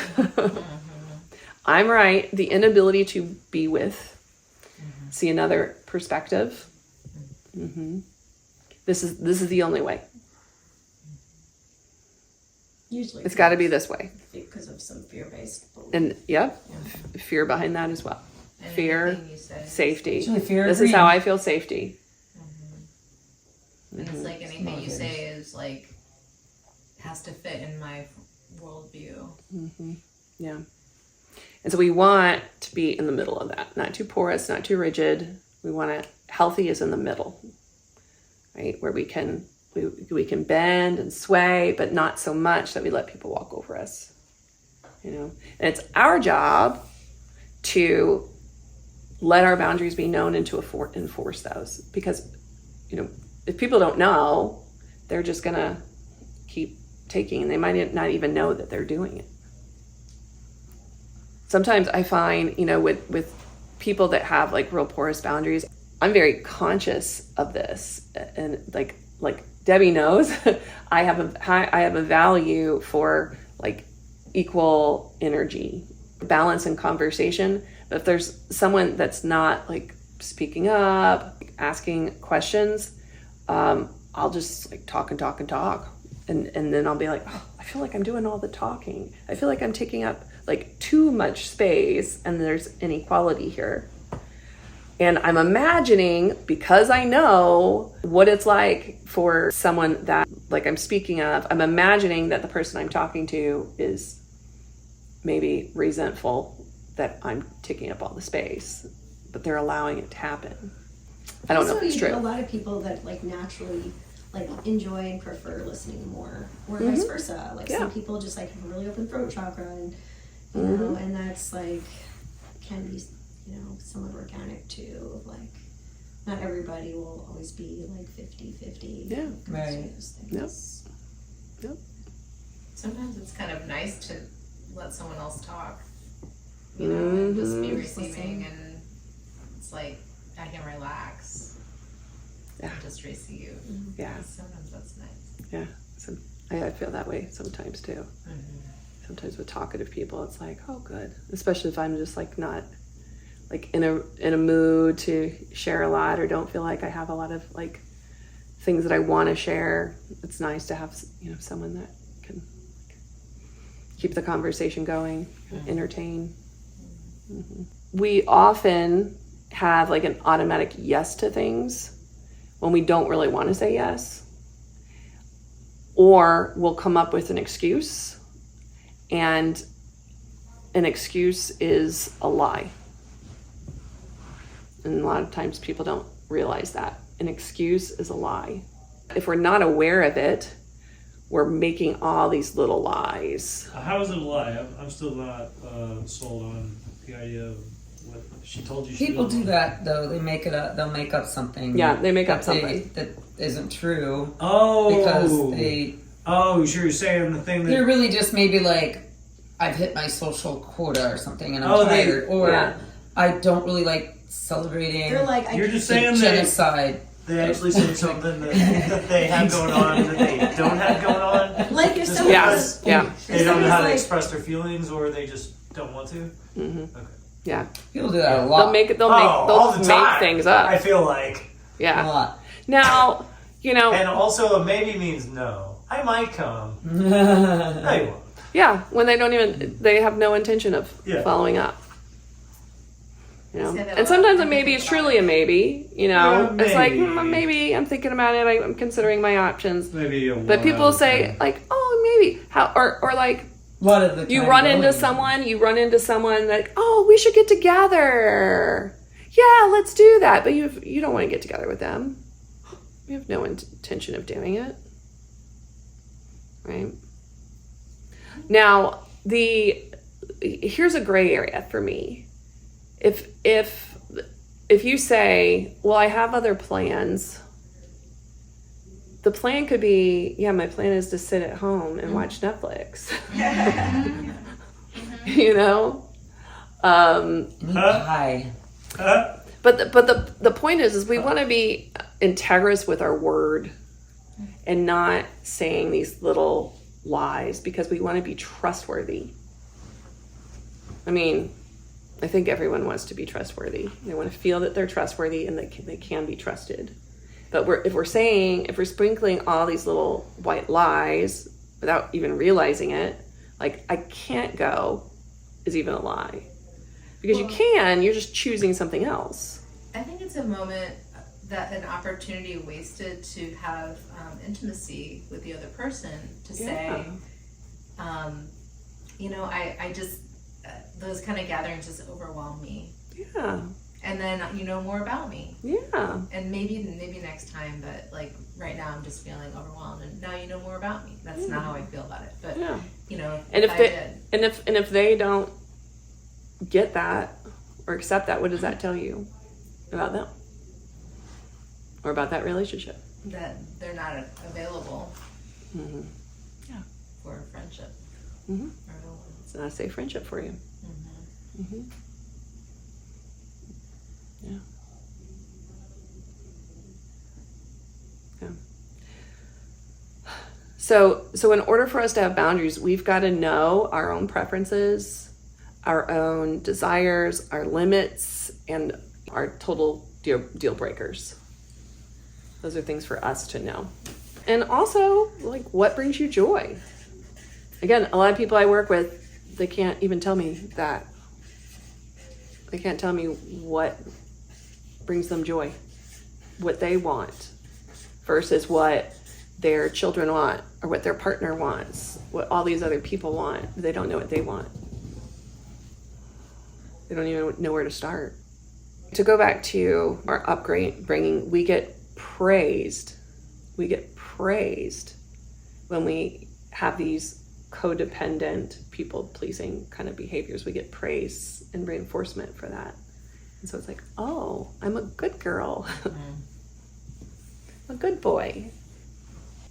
I'm right. The inability to be with, see another perspective. Mm-hmm. This is the only way. Usually. It's got to be this way. Because of some fear-based belief. And yep, fear behind that as well. And Fear, anything you say. safety. Actually, fear This of is how reading. I feel safety. And it's like anything you Okay. say is like has to fit in my worldview. Mm-hmm. Yeah. And so we want to be in the middle of that. Not too porous, not too rigid. We want it healthy is in the middle, right? Where we can bend and sway, but not so much that we let people walk over us. You know, and it's our job to let our boundaries be known and to enforce those. Because, you know, if people don't know, they're just gonna keep taking, and they might not even know that they're doing it. Sometimes I find, you know, with people that have like real porous boundaries, I'm very conscious of this, and like Debbie knows, I have a value for like equal energy, balance in conversation. But if there's someone that's not like speaking up, asking questions, I'll just like talk, and then I'll be like, oh, I feel like I'm doing all the talking. I feel like I'm taking up like too much space, and there's inequality here. And I'm imagining, because I know what it's like for someone that like I'm speaking of, I'm imagining that the person I'm talking to is maybe resentful that I'm taking up all the space, but they're allowing it to happen. I don't know if Also, it's you get true. a lot of people that like naturally like enjoy and prefer listening more, or vice versa. Like some people just like have a really open throat chakra, and you know, and that's like can be, you know, somewhat organic too. Like not everybody will always be like 50-50. Yeah. Right. Yep. Sometimes it's kind of nice to let someone else talk, you know, and just be receiving, and it's like I can relax. Yeah. And just receive. Yeah. Sometimes that's nice. Yeah. So I feel that way sometimes too. Sometimes with talkative people, it's like, oh, good. Especially if I'm just like not like in a mood to share a lot, or don't feel like I have a lot of like things that I want to share. It's nice to have, you know, someone that can keep the conversation going, entertain. We often have like an automatic yes to things when we don't really want to say yes, or we'll come up with an excuse, and an excuse is a lie. And a lot of times people don't realize that. An excuse is a lie. If we're not aware of it, we're making all these little lies. How is it a lie? I'm still not sold on the idea of what she told you. She People didn't do that though. They make it up. They'll make up something. Yeah, they make up that something. that isn't true Oh. because they Oh, you're saying the thing they're that. really just maybe like I've hit my social quota or something and I'm Oh, they- tired, or yeah. I don't really like celebrating They're like, You're just the saying that genocide. they actually said something that they have going on that they don't have going on. like you're Just so because Yeah. They don't know how to like- express their feelings, or they just don't want to. Yeah. People do that a They'll lot. make it. They'll all make the they'll make time. things up. I feel like. a Yeah. lot. Now, you know. And also, a maybe means no. I might come. No, you won't. Yeah, when they don't even, they have no intention of Yeah. following up. You know, Say that a and lot. sometimes a I'm maybe thinking is about truly a maybe. You know, Yeah, it's like maybe. maybe I'm thinking about it. I'm considering my options. Maybe a But people say like, oh, maybe how or like What of the you time run going. into someone like, oh, we should get together. Yeah, let's do that. But you don't want to get together with them. You have no intention of doing it. Right? Now, here's a gray area for me. If you say, well, I have other plans, the plan could be, yeah, my plan is to sit at home and watch Netflix. You know? Eat pie. But the point is we want to be integrous with our word and not saying these little lies because we want to be trustworthy. I mean, I think everyone wants to be trustworthy. They want to feel that they're trustworthy and they can be trusted. But if we're sprinkling all these little white lies without even realizing it, like I can't go is even a lie. Because you can, you're just choosing something else. I think it's a moment that an opportunity wasted to have intimacy with the other person to say, you know, I just, those kind of gatherings just overwhelm me. Yeah. And then you know more about me. Yeah. And maybe next time, but like right now I'm just feeling overwhelmed and now you know more about me. That's not how I feel about it. But Yeah. you know, And if I they did. and if they don't get that or accept that, what does that tell you about them? Or about that relationship? That they're not available Mm-hmm. for a friendship. Mhm. Or It's not a safe friendship for you. Mm-hmm. Yeah. Yeah. So in order for us to have boundaries, we've got to know our own preferences, our own desires, our limits, and our total deal breakers. Those are things for us to know. And also, like, what brings you joy? Again, a lot of people I work with, they can't even tell me that. They can't tell me what brings them joy, what they want, versus what their children want or what their partner wants, what all these other people want. They don't know what they want. They don't even know where to start. To go back to our upbringing, we get praised. We get praised when we have these codependent, people-pleasing kind of behaviors. We get praise and reinforcement for that. And so it's like, oh, I'm a good girl. A good boy.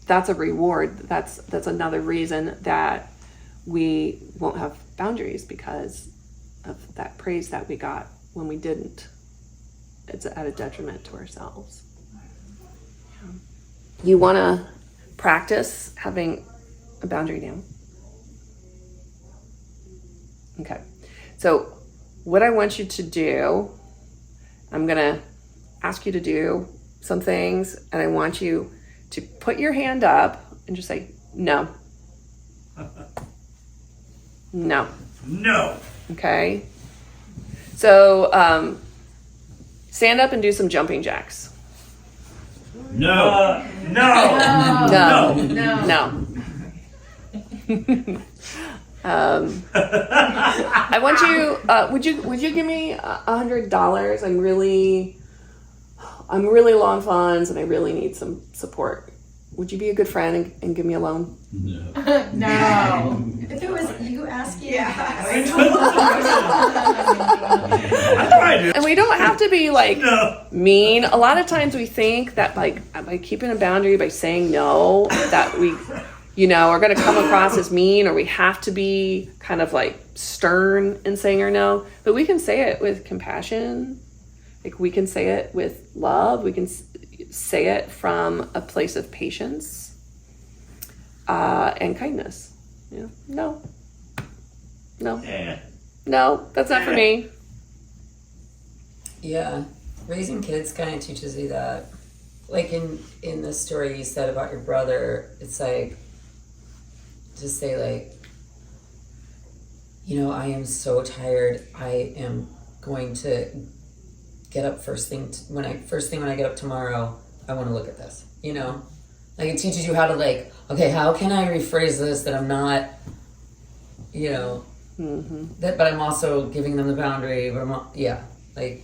That's a reward. That's another reason that we won't have boundaries, because of that praise that we got when we didn't. It's at a detriment to ourselves. Yeah. You want to practice having a boundary now. Okay. So what I want you to do, I'm going to ask you to do some things, and I want you to put your hand up and just say, no. No. No. Okay. So stand up and do some jumping jacks. No. No. No. I want you. Would you give me $100? I'm really low on funds, and I really need some support Would you be a good friend and give me a loan? No. No. If it was you asking, I tried it. And we don't have to be like No. mean. A lot of times we think that like by keeping a boundary, by saying no, that we, are going to come across as mean, or we have to be kind of like stern in saying our no. But we can say it with compassion. Like we can say it with love. We can say it from a place of patience and kindness. No, Yeah. no, that's not for me. Yeah, raising kids kind of teaches you that. Like in the story you said about your brother, it's like, just say like, I am so tired. I am going to get up first thing when I get up tomorrow. I want to look at this. Like it teaches you how to like, okay, how can I rephrase this that I'm not, that, but I'm also giving them the boundary. But like.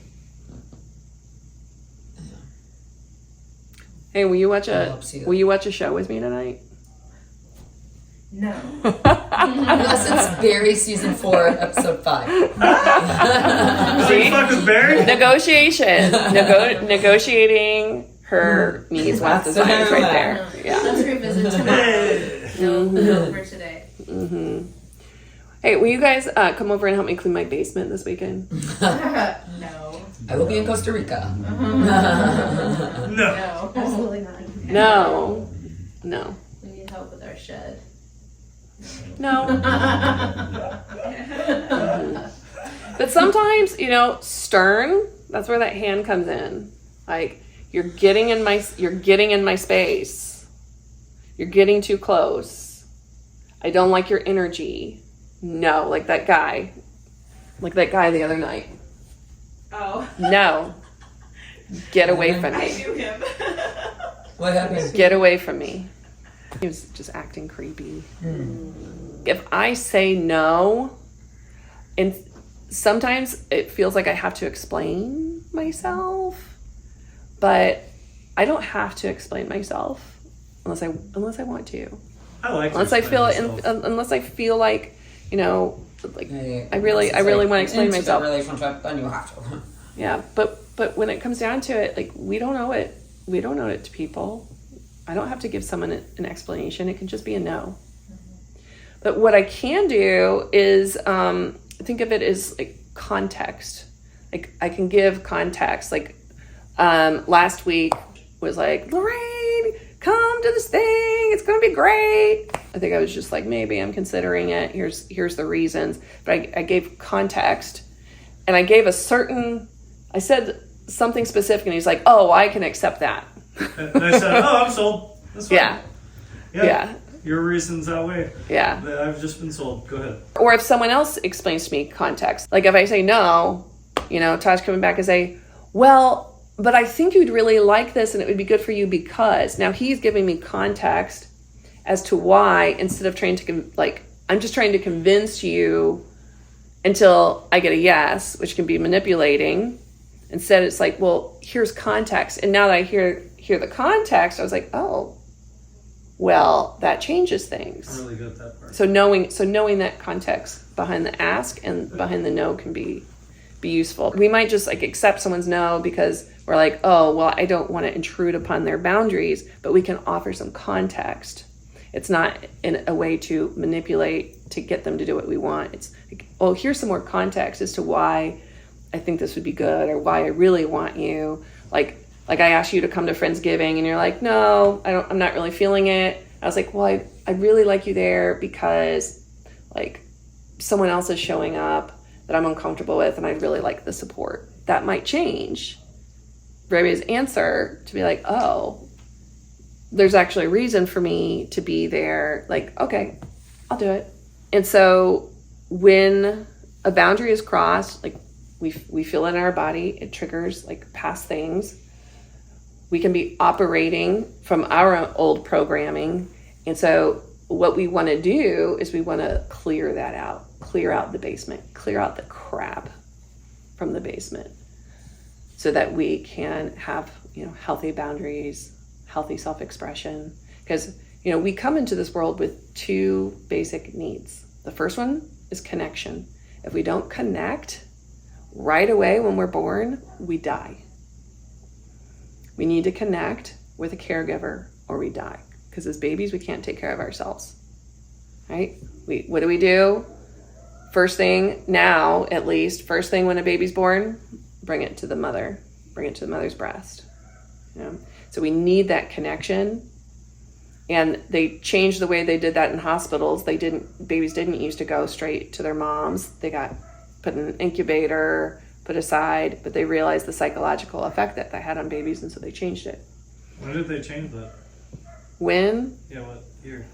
Hey, will you watch That helps you. will you watch a show with me tonight? No. Unless it's Barry season 4, episode 5. So you fuck with Barry? Negotiation. Negotiating her needs, wants, That's desires her right lap. there. Yeah. Let's revisit tomorrow. No for today. Hey, will you guys come over and help me clean my basement this weekend? No. I will be in Costa Rica. No. No. absolutely not. No. We need help with our shed. No. But sometimes, stern, that's where that hand comes in. Like, you're getting in my space. You're getting too close. I don't like your energy. No, like that guy the other night. Oh, No. Get away from I me. knew him. What happened? Get away from me. He was just acting creepy. If I say no, and sometimes it feels like I have to explain myself, but I don't have to explain myself unless I want to. I like Unless I feel like, like I really want to explain myself. Relationship, then you have to. Yeah, but when it comes down to it, like we don't owe it to people. I don't have to give someone an explanation. It can just be a no. But what I can do is think of it as like context. Like I can give context. Like last week was like, Lorraine, come to this thing. It's gonna be great. I think I was just like, maybe I'm considering it. Here's the reasons. But I gave context, and I gave I said something specific, and he's like, oh, I can accept that. And I said, oh, I'm sold. That's fine. Yeah. Your reasons outweigh. Yeah. I've just been sold. Go ahead. Or if someone else explains to me context, like if I say no, Tosh coming back and say, well, but I think you'd really like this and it would be good for you because. Now he's giving me context as to why, instead of trying to, I'm just trying to convince you until I get a yes, which can be manipulating. Instead, it's like, well, here's context. And now that I hear the context, I was like, oh, well, that changes things. I'm really good at that part. So knowing that context behind the ask and behind the no can be useful. We might just like accept someone's no because we're like, oh, well, I don't want to intrude upon their boundaries, but we can offer some context. It's not in a way to manipulate to get them to do what we want. It's like, oh, here's some more context as to why I think this would be good or why I really want you. Like I asked you to come to Friendsgiving and you're like, no, I'm not really feeling it. I was like, well, I really like you there because like someone else is showing up that I'm uncomfortable with and I'd really like the support. That might change Raby's answer to be like, oh, there's actually a reason for me to be there. Like, okay, I'll do it. And so when a boundary is crossed, like we feel it in our body, it triggers like past things. We can be operating from our old programming. And so what we want to do is we want to clear that out, clear out the basement, clear out the crap from the basement so that we can have, healthy boundaries, healthy self-expression, Because, you know, we come into this world with two basic needs. The first one is connection. If we don't connect right away when we're born, we die. We need to connect with a caregiver or we die. Because as babies, we can't take care of ourselves, right? What do? First thing now, at least, first thing when a baby's born, bring it to the mother, bring it to the mother's breast. You know? So we need that connection. And they changed the way they did that in hospitals. Babies didn't used to go straight to their moms. They got put in an incubator, put aside, but they realized the psychological effect that had on babies, and so they changed it. When did they change that? When? Yeah, what year?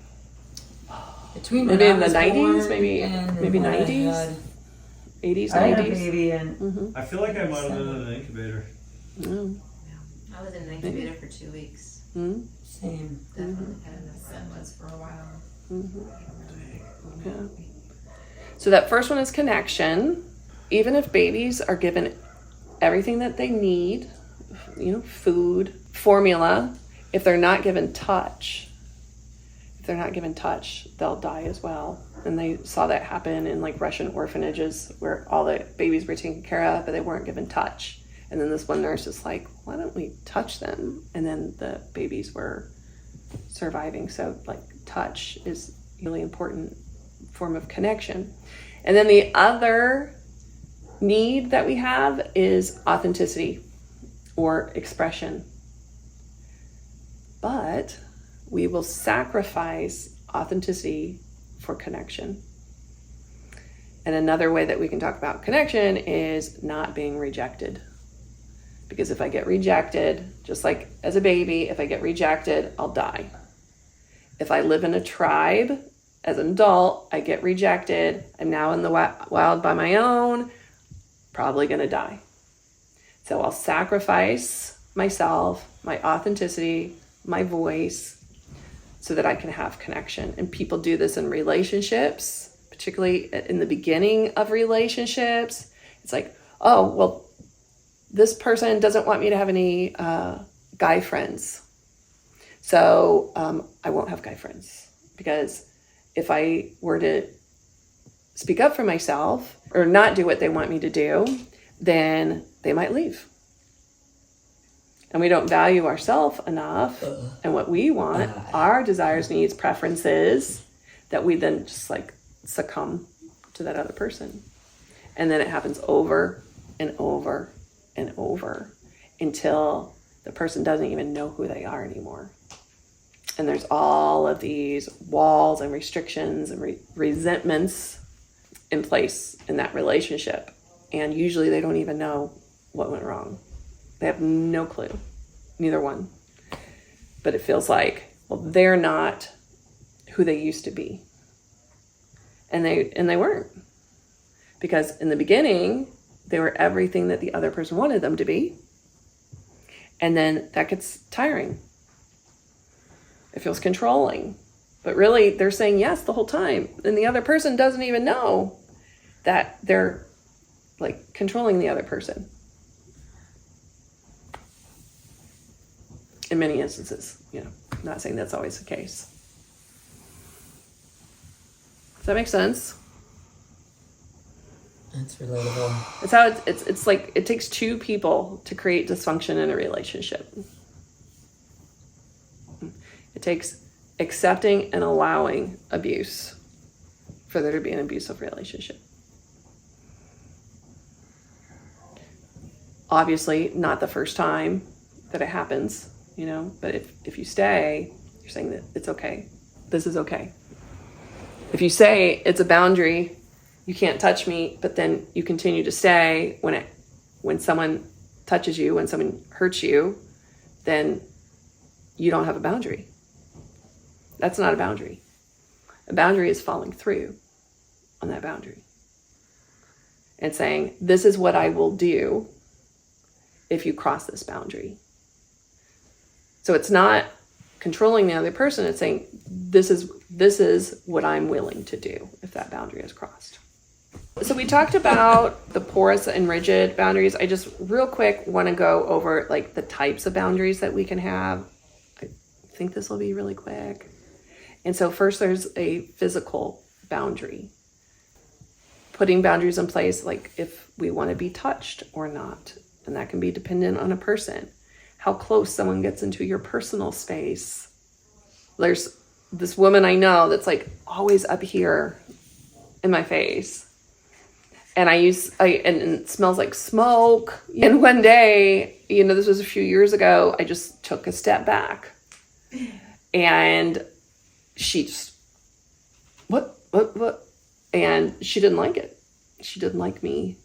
Between Maybe when in I the was 90s, born maybe and when I 90s, had- 80s, I had a 90s. baby and I feel like I might have been in an incubator. Mm. I was in an incubator for 2 weeks. Mm. same. Definitely. And the son was for a while. Yeah. So that first one is connection. Even if babies are given everything that they need, you know, food, formula, if they're not given touch, they'll die as well. And they saw that happen in like Russian orphanages where all the babies were taken care of, but they weren't given touch. And then this one nurse is like, why don't we touch them? And then the babies were surviving. So like touch is a really important form of connection. And then the other need that we have is authenticity or expression. But we will sacrifice authenticity for connection. And another way that we can talk about connection is not being rejected. Because if I get rejected, just like as a baby, if I get rejected, I'll die. If I live in a tribe, as an adult, I get rejected, I'm now in the wild by my own, probably gonna die. So I'll sacrifice myself, my authenticity, my voice, so that I can have connection. And people do this in relationships, particularly in the beginning of relationships. It's like, oh, well, this person doesn't want me to have any guy friends. So I won't have guy friends. Because if I were to speak up for myself or not do what they want me to do, then they might leave. And we don't value ourselves enough and what we want, our desires, needs, preferences, that we then just like succumb to that other person. And then it happens over and over and over until the person doesn't even know who they are anymore. And there's all of these walls and restrictions and resentments in place in that relationship. And usually they don't even know what went wrong. They have no clue, neither one. But it feels like, well, they're not who they used to be. And they weren't. Because in the beginning, they were everything that the other person wanted them to be. And then that gets tiring. It feels controlling. But really, they're saying yes the whole time. And the other person doesn't even know that they're like controlling the other person. In many instances, you know, I'm not saying that's always the case. Does that make sense? That's relatable. It's how it's like it takes two people to create dysfunction in a relationship. It takes accepting and allowing abuse for there to be an abusive relationship. Obviously, not the first time that it happens, you know, but if you stay, you're saying that it's okay. This is okay. If you say it's a boundary, you can't touch me, but then you continue to stay when someone touches you, when someone hurts you, then you don't have a boundary. That's not a boundary. A boundary is following through on that boundary and saying, this is what I will do if you cross this boundary. So it's not controlling the other person. It's saying, this is what I'm willing to do if that boundary is crossed. So we talked about the porous and rigid boundaries. I just real quick want to go over like the types of boundaries that we can have. I think this will be really quick. And so first there's a physical boundary. Putting boundaries in place, like if we want to be touched or not. And that can be dependent on a person. How close someone gets into your personal space. There's this woman I know that's like always up here in my face. And and it smells like smoke. And one day, this was a few years ago, I just took a step back. And she just, what? And she didn't like it. She didn't like me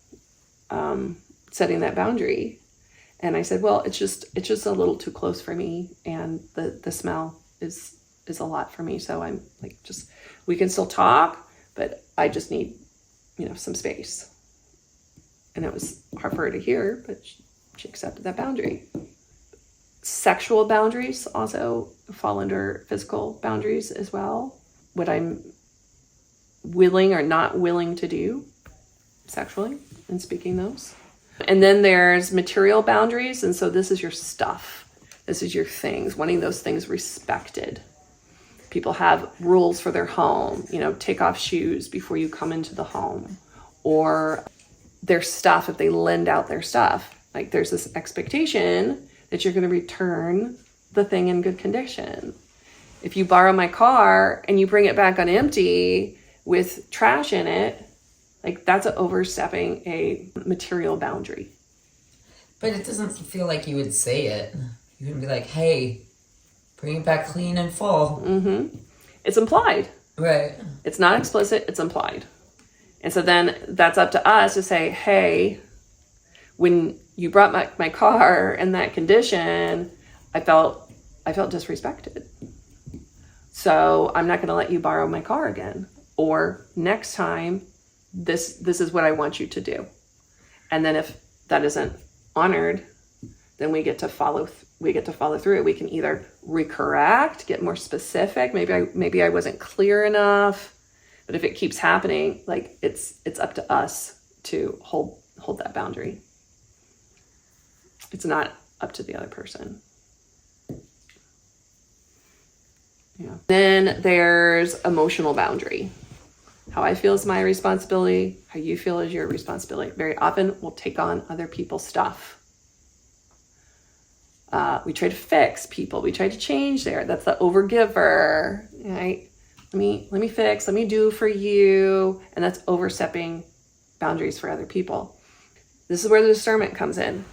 setting that boundary. And I said, well, it's just a little too close for me. And the smell is a lot for me. So I'm like, we can still talk, but I just need, some space. And it was hard for her to hear, but she accepted that boundary. Sexual boundaries also fall under physical boundaries as well. What I'm willing or not willing to do sexually and speaking those. And then there's material boundaries. And so this is your stuff. This is your things, wanting those things respected. People have rules for their home, take off shoes before you come into the home, or their stuff, if they lend out their stuff, like there's this expectation that you're going to return the thing in good condition. If you borrow my car and you bring it back on empty with trash in it, like that's overstepping a material boundary. But it doesn't feel like you would say it. You would be like, hey, bring it back clean and full. Mm-hmm. It's implied. Right. It's not explicit, it's implied. And so then that's up to us to say, hey, when you brought my car in that condition, I felt disrespected. So I'm not going to let you borrow my car again. Or next time, this is what I want you to do. And then if that isn't honored, then we get to follow through it. We can either recorrect, get more specific. Maybe I wasn't clear enough. But if it keeps happening, like it's up to us to hold that boundary. It's not up to the other person. Yeah. Then there's emotional boundary. How I feel is my responsibility. How you feel is your responsibility. Very often we'll take on other people's stuff. We try to fix people. We try to change that's the overgiver, right? Let me fix, let me do for you. And that's overstepping boundaries for other people. This is where the discernment comes in.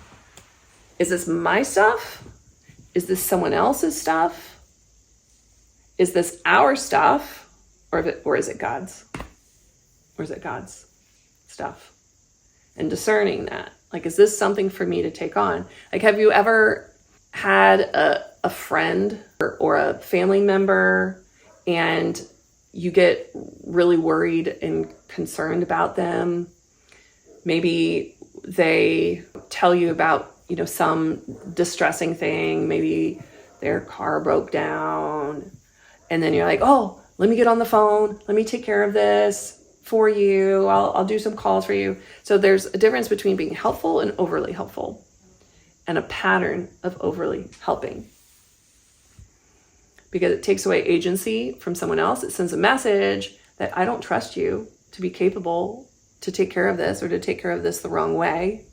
Is this my stuff? Is this someone else's stuff? Is this our stuff? Or is it God's? Or is it God's stuff? And discerning that. Like, is this something for me to take on? Like, have you ever had a friend or a family member and you get really worried and concerned about them? Maybe they tell you about, some distressing thing. Maybe their car broke down. And then you're like, oh, let me get on the phone. Let me take care of this for you. I'll do some calls for you. So there's a difference between being helpful and overly helpful, and a pattern of overly helping. Because it takes away agency from someone else. It sends a message that I don't trust you to be capable to take care of this, or to take care of this the wrong way.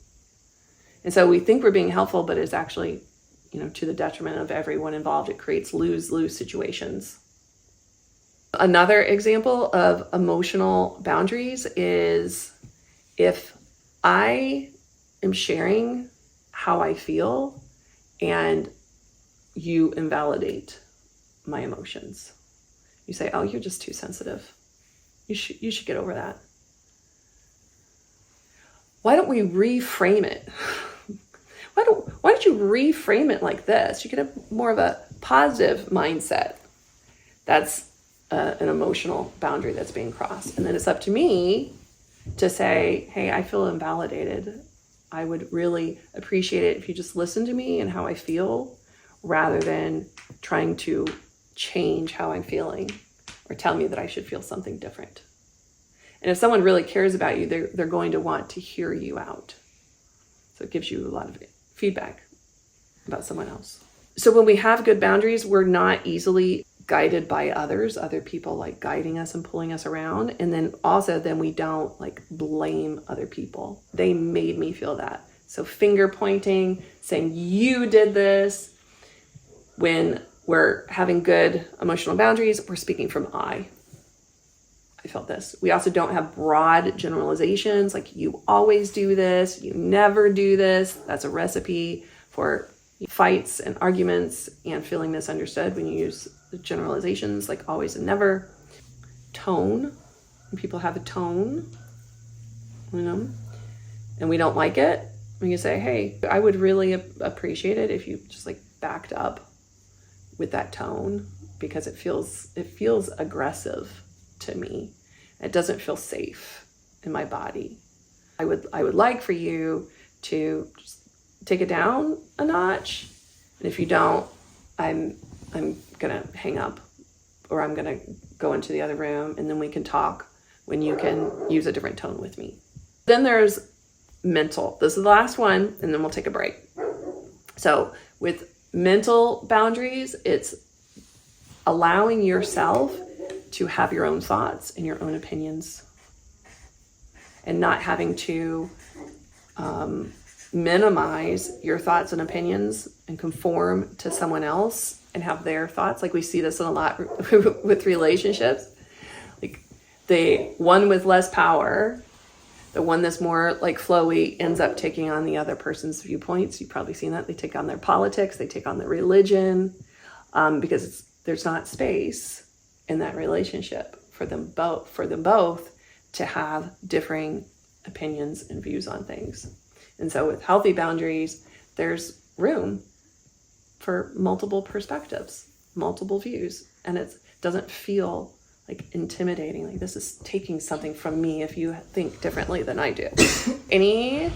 And so we think we're being helpful, but it's actually, to the detriment of everyone involved. It creates lose-lose situations. Another example of emotional boundaries is if I am sharing how I feel and you invalidate my emotions. You say, oh, you're just too sensitive. You should get over that. Why don't we reframe it? Why don't you reframe it like this? You could have more of a positive mindset. That's an emotional boundary that's being crossed. And then it's up to me to say, hey, I feel invalidated. I would really appreciate it if you just listen to me and how I feel, rather than trying to change how I'm feeling or tell me that I should feel something different. And if someone really cares about you, they're going to want to hear you out. So it gives you a lot of feedback about someone else. So when we have good boundaries, we're not easily guided by other people like guiding us and pulling us around. And then also then we don't like blame other people. They made me feel that. So finger pointing, saying you did this. When we're having good emotional boundaries, we're speaking from I felt this. We also don't have broad generalizations like you always do this, you never do this. That's a recipe for fights and arguments and feeling misunderstood when you use generalizations like always and never. Tone, when people have a tone, you know, and we don't like it, we can say, hey, I would really appreciate it if you just like backed up with that tone, because it feels aggressive to me. It doesn't feel safe in my body. I would like for you to just take it down a notch. And if you don't, I'm gonna hang up, or I'm gonna go into the other room, and then we can talk when you can use a different tone with me. Then there's mental. This is the last one, and then we'll take a break. So with mental boundaries, it's allowing yourself to have your own thoughts and your own opinions, and not having to minimize your thoughts and opinions and conform to someone else and have their thoughts. Like we see this a lot with relationships. Like the one with less power, the one that's more like flowy, ends up taking on the other person's viewpoints. You've probably seen that. They take on their politics, they take on their religion, because there's not space in that relationship for them both to have differing opinions and views on things. And so with healthy boundaries, there's room for multiple perspectives, multiple views, and it doesn't feel like intimidating, like this is taking something from me if you think differently than I do. Any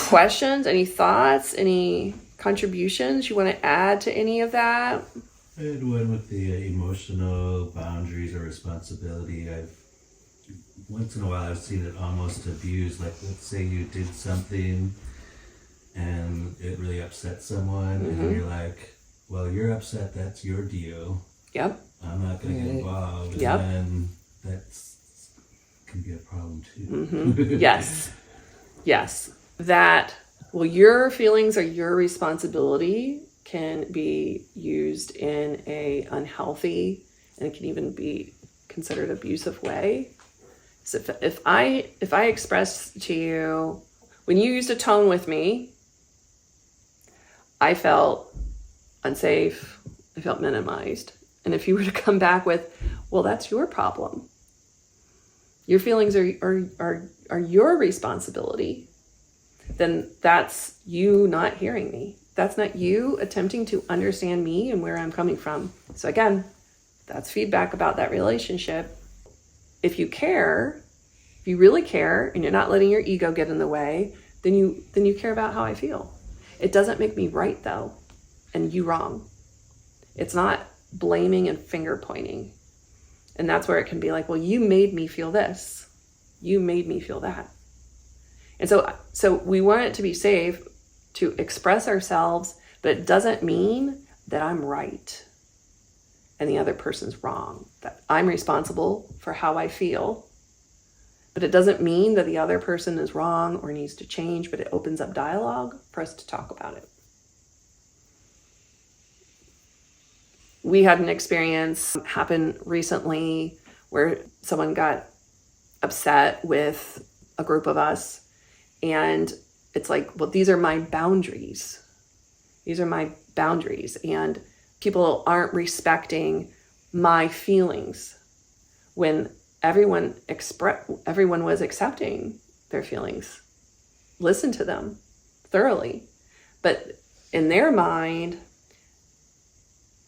questions, any thoughts, any contributions you want to add to any of that? I had one with the emotional boundaries or responsibility. Once in a while I've seen it almost abused. Like, let's say you did something and it really upset someone, and then you're like, well, you're upset, that's your deal. Yep. I'm not going to get involved. Yep. And that can be a problem too. Yes. That, well, your feelings are your responsibility can be used in a unhealthy, and it can even be considered abusive way. So if I express to you, when you used a tone with me, I felt unsafe, I felt minimized. And if you were to come back with, well, that's your problem. Your feelings are your responsibility. Then that's you not hearing me. That's not you attempting to understand me and where I'm coming from. So again, that's feedback about that relationship. If you care, if you really care, and you're not letting your ego get in the way, then you care about how I feel. It doesn't make me right though, and you wrong. It's not blaming and finger pointing. And that's where it can be like, well, you made me feel this. You made me feel that. And so we want it to be safe to express ourselves, but it doesn't mean that I'm right and the other person's wrong. That I'm responsible for how I feel, but it doesn't mean that the other person is wrong or needs to change, but it opens up dialogue for us to talk about it. We had an experience happen recently where someone got upset with a group of us, and it's like, well, these are my boundaries. These are my boundaries, and people aren't respecting my feelings when everyone was accepting their feelings. Listen to them thoroughly. But in their mind,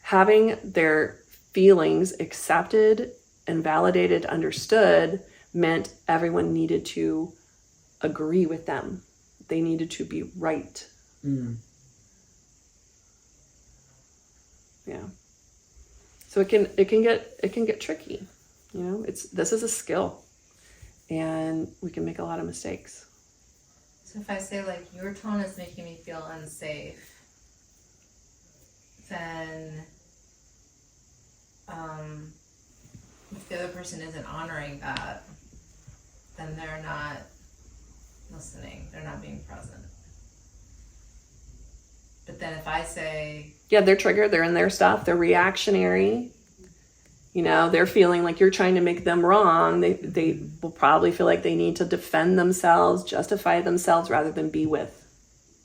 having their feelings accepted and validated, understood, meant everyone needed to agree with them. They needed to be right. Yeah. So it can get tricky. You know, this is a skill, and we can make a lot of mistakes. So if I say like, your tone is making me feel unsafe, then if the other person isn't honoring that, then they're not listening, they're not being present. But then if I say, Yeah, they're triggered, they're in their stuff, they're reactionary. You know, they're feeling like you're trying to make them wrong. They will probably feel like they need to defend themselves, justify themselves rather than be with.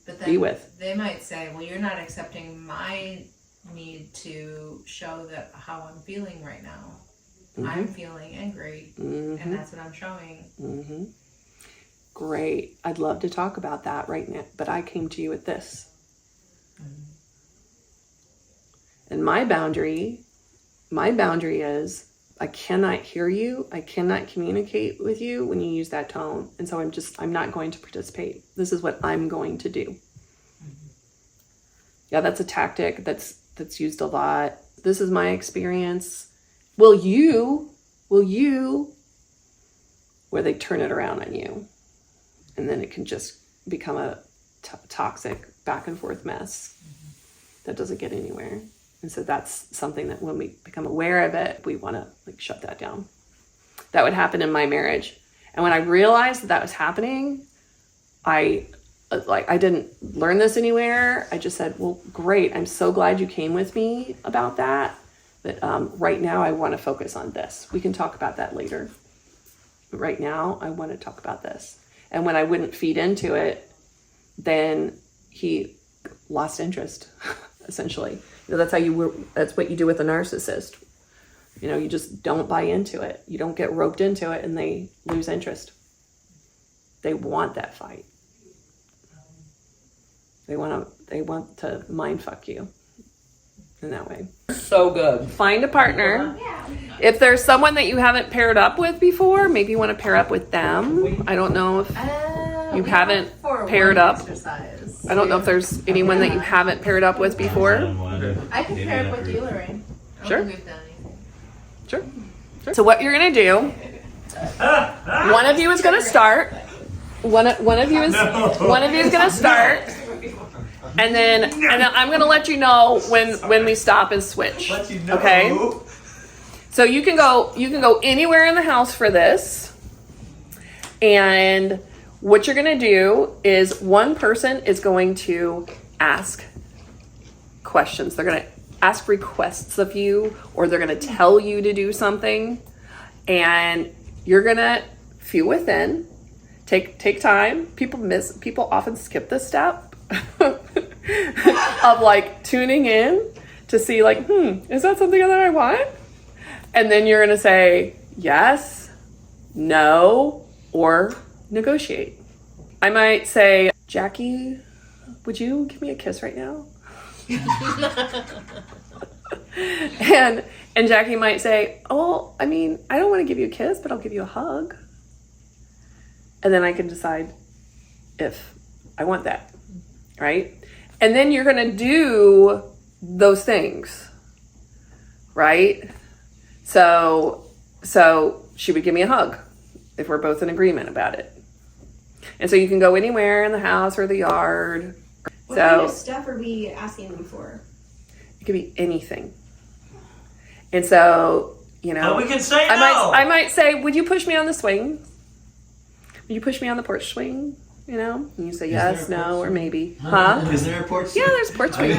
but Be then with. they might say, well, you're not accepting my need to show that how I'm feeling right now. I'm feeling angry, and that's what I'm showing. Mm-hmm. Great. I'd love to talk about that right now, but I came to you with this. And my boundary is I cannot hear you. I cannot communicate with you when you use that tone. And so I'm not going to participate. This is what I'm going to do. Yeah, that's a tactic that's used a lot. This is my experience. Will you, where they turn it around on you. And then it can just become a toxic back and forth mess that doesn't get anywhere. And so that's something that when we become aware of it, we want to like shut that down. That would happen in my marriage. And when I realized that was happening, I didn't learn this anywhere. I just said, well, great. I'm so glad you came with me about that. But right now I want to focus on this. We can talk about that later. But right now I want to talk about this. And when I wouldn't feed into it, then he lost interest, essentially. You know, that's what you do with a narcissist. You know, you just don't buy into it. You don't get roped into it and they lose interest. They want that fight. They want to mind fuck you in that way. So good. Find a partner. If there's someone that you haven't paired up with before, maybe you want to pair up with them. I don't know if you haven't paired up. Exercise. I don't know if there's anyone that you haven't paired up with before. I could pair up with you, Lorraine. I don't Sure. think we've done anything. Sure. So what you're gonna do? One of you is gonna start. One of you is gonna start. And then I'm gonna let you know when we stop and switch. Let you know. Okay. So you can go anywhere in the house for this. And what you're gonna do is one person is going to ask questions. They're gonna ask requests of you, or they're gonna tell you to do something, and you're gonna feel within. Take time. People often skip this step of like tuning in to see like, is that something that I want? And then you're gonna say yes, no, or negotiate. I might say, Jackie, would you give me a kiss right now? and Jackie might say, oh, I mean, I don't want to give you a kiss, but I'll give you a hug. And then I can decide if I want that, right? And then you're going to do those things, right? So she would give me a hug if we're both in agreement about it. And so you can go anywhere in the house or the yard. What kind of stuff are we asking them for? It could be anything. And so, you know, But we can say no. I might say, would you push me on the swing? Would you push me on the porch swing? You know, and you say yes, there a no, porch or swing? maybe. Huh? Is there a porch? Yeah, there's a porch swing.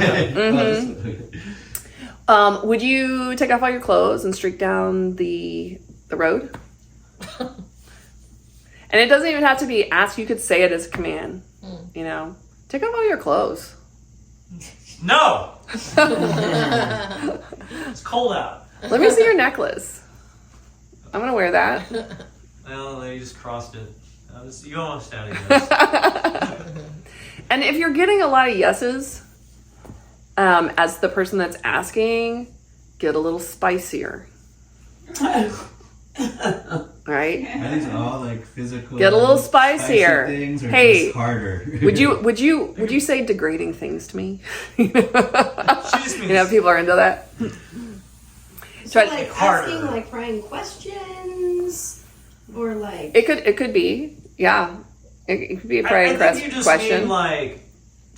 Would you take off all your clothes and streak down the road? And it doesn't even have to be asked. You could say it as a command. You know, take off all your clothes. No. It's cold out. Let me see your necklace. I'm gonna wear that. Well, they just crossed it. You almost had it. And if you're getting a lot of yeses, as the person that's asking, get a little spicier. Right? Are these all like physical? Get a little spicy spicier. things, or Hey, just harder? Would you say degrading things to me? You Just know, people are into that. So Try- like harder. asking like prying questions, or like It could be, yeah. It could be a I prying think you just question. mean like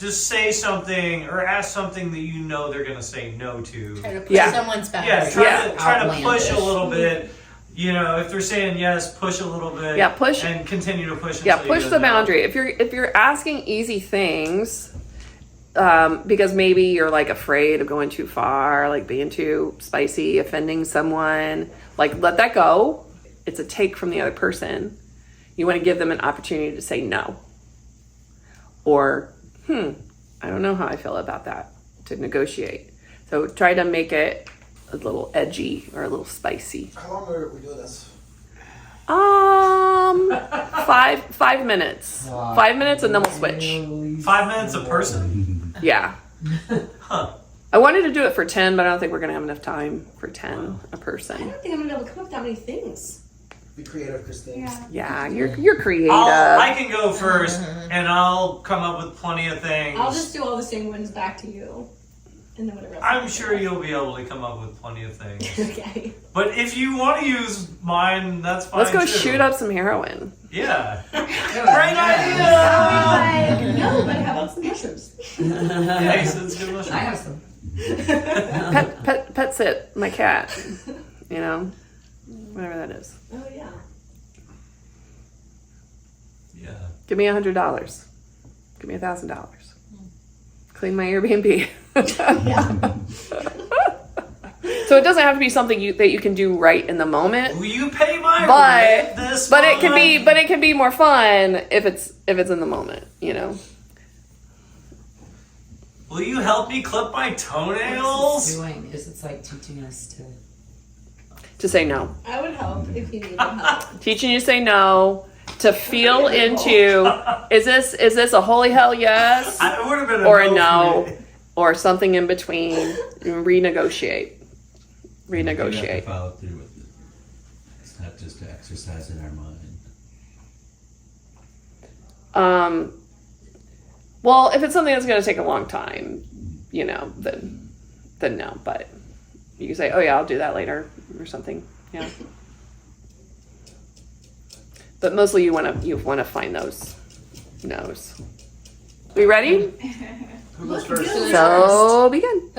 just say something or ask something that you know they're gonna say no to. Try to push Yeah. someone's back. Yeah, try to push a Outlandish. little bit. You know, if they're saying yes, push a little bit. Yeah, push. and continue to push. Yeah, until you push get the a no. boundary. If you're asking easy things, because maybe you're like afraid of going too far, like being too spicy, offending someone, like let that go. It's a take from the other person. You want to give them an opportunity to say no. Or, I don't know how I feel about that, to negotiate. So try to make it a little edgy or a little spicy. How long are we doing this? 5 minutes. 5 minutes and then we'll switch. 5 minutes a person. Yeah. Huh. I wanted to do it for 10, but I don't think we're going to have enough time for 10 a I person. don't think I'm gonna be able to come up with that many things. Be creative, Christine. Yeah, you're creative. I can go first, and I'll come up with plenty of things. I'll just do all the same ones back to you, and then whatever else. I'm sure you'll be able to come up with plenty of things. Okay. But if you want to use mine, that's fine. Let's go too. shoot up some heroin. Yeah. Great idea. No, but how about some mushrooms? Yeah, he said it's good mushroom. I have some. Pet sit my cat. You know, whatever that is. Oh yeah. Yeah. Give me $100. Give me $1,000. Clean my Airbnb. So it doesn't have to be something that you can do right in the moment. Will you pay my But rent this but it month? can be more fun if it's in the moment, you know. Will you help me clip my What toenails? it's doing is it's like teaching us To say no. I would help if you needed help. Teaching you to say no, to feel into is this a holy hell yes It would have been or a for no me. or something in between. Renegotiate. We have to Renegotiate. follow through with it. It's not just to exercise in our mind. Well, if it's something that's going to take a long time, you know, then no. But you can say, "Oh yeah, I'll do that later" or something. Yeah. But mostly you want to find those no's. We ready? Who goes first? So begin.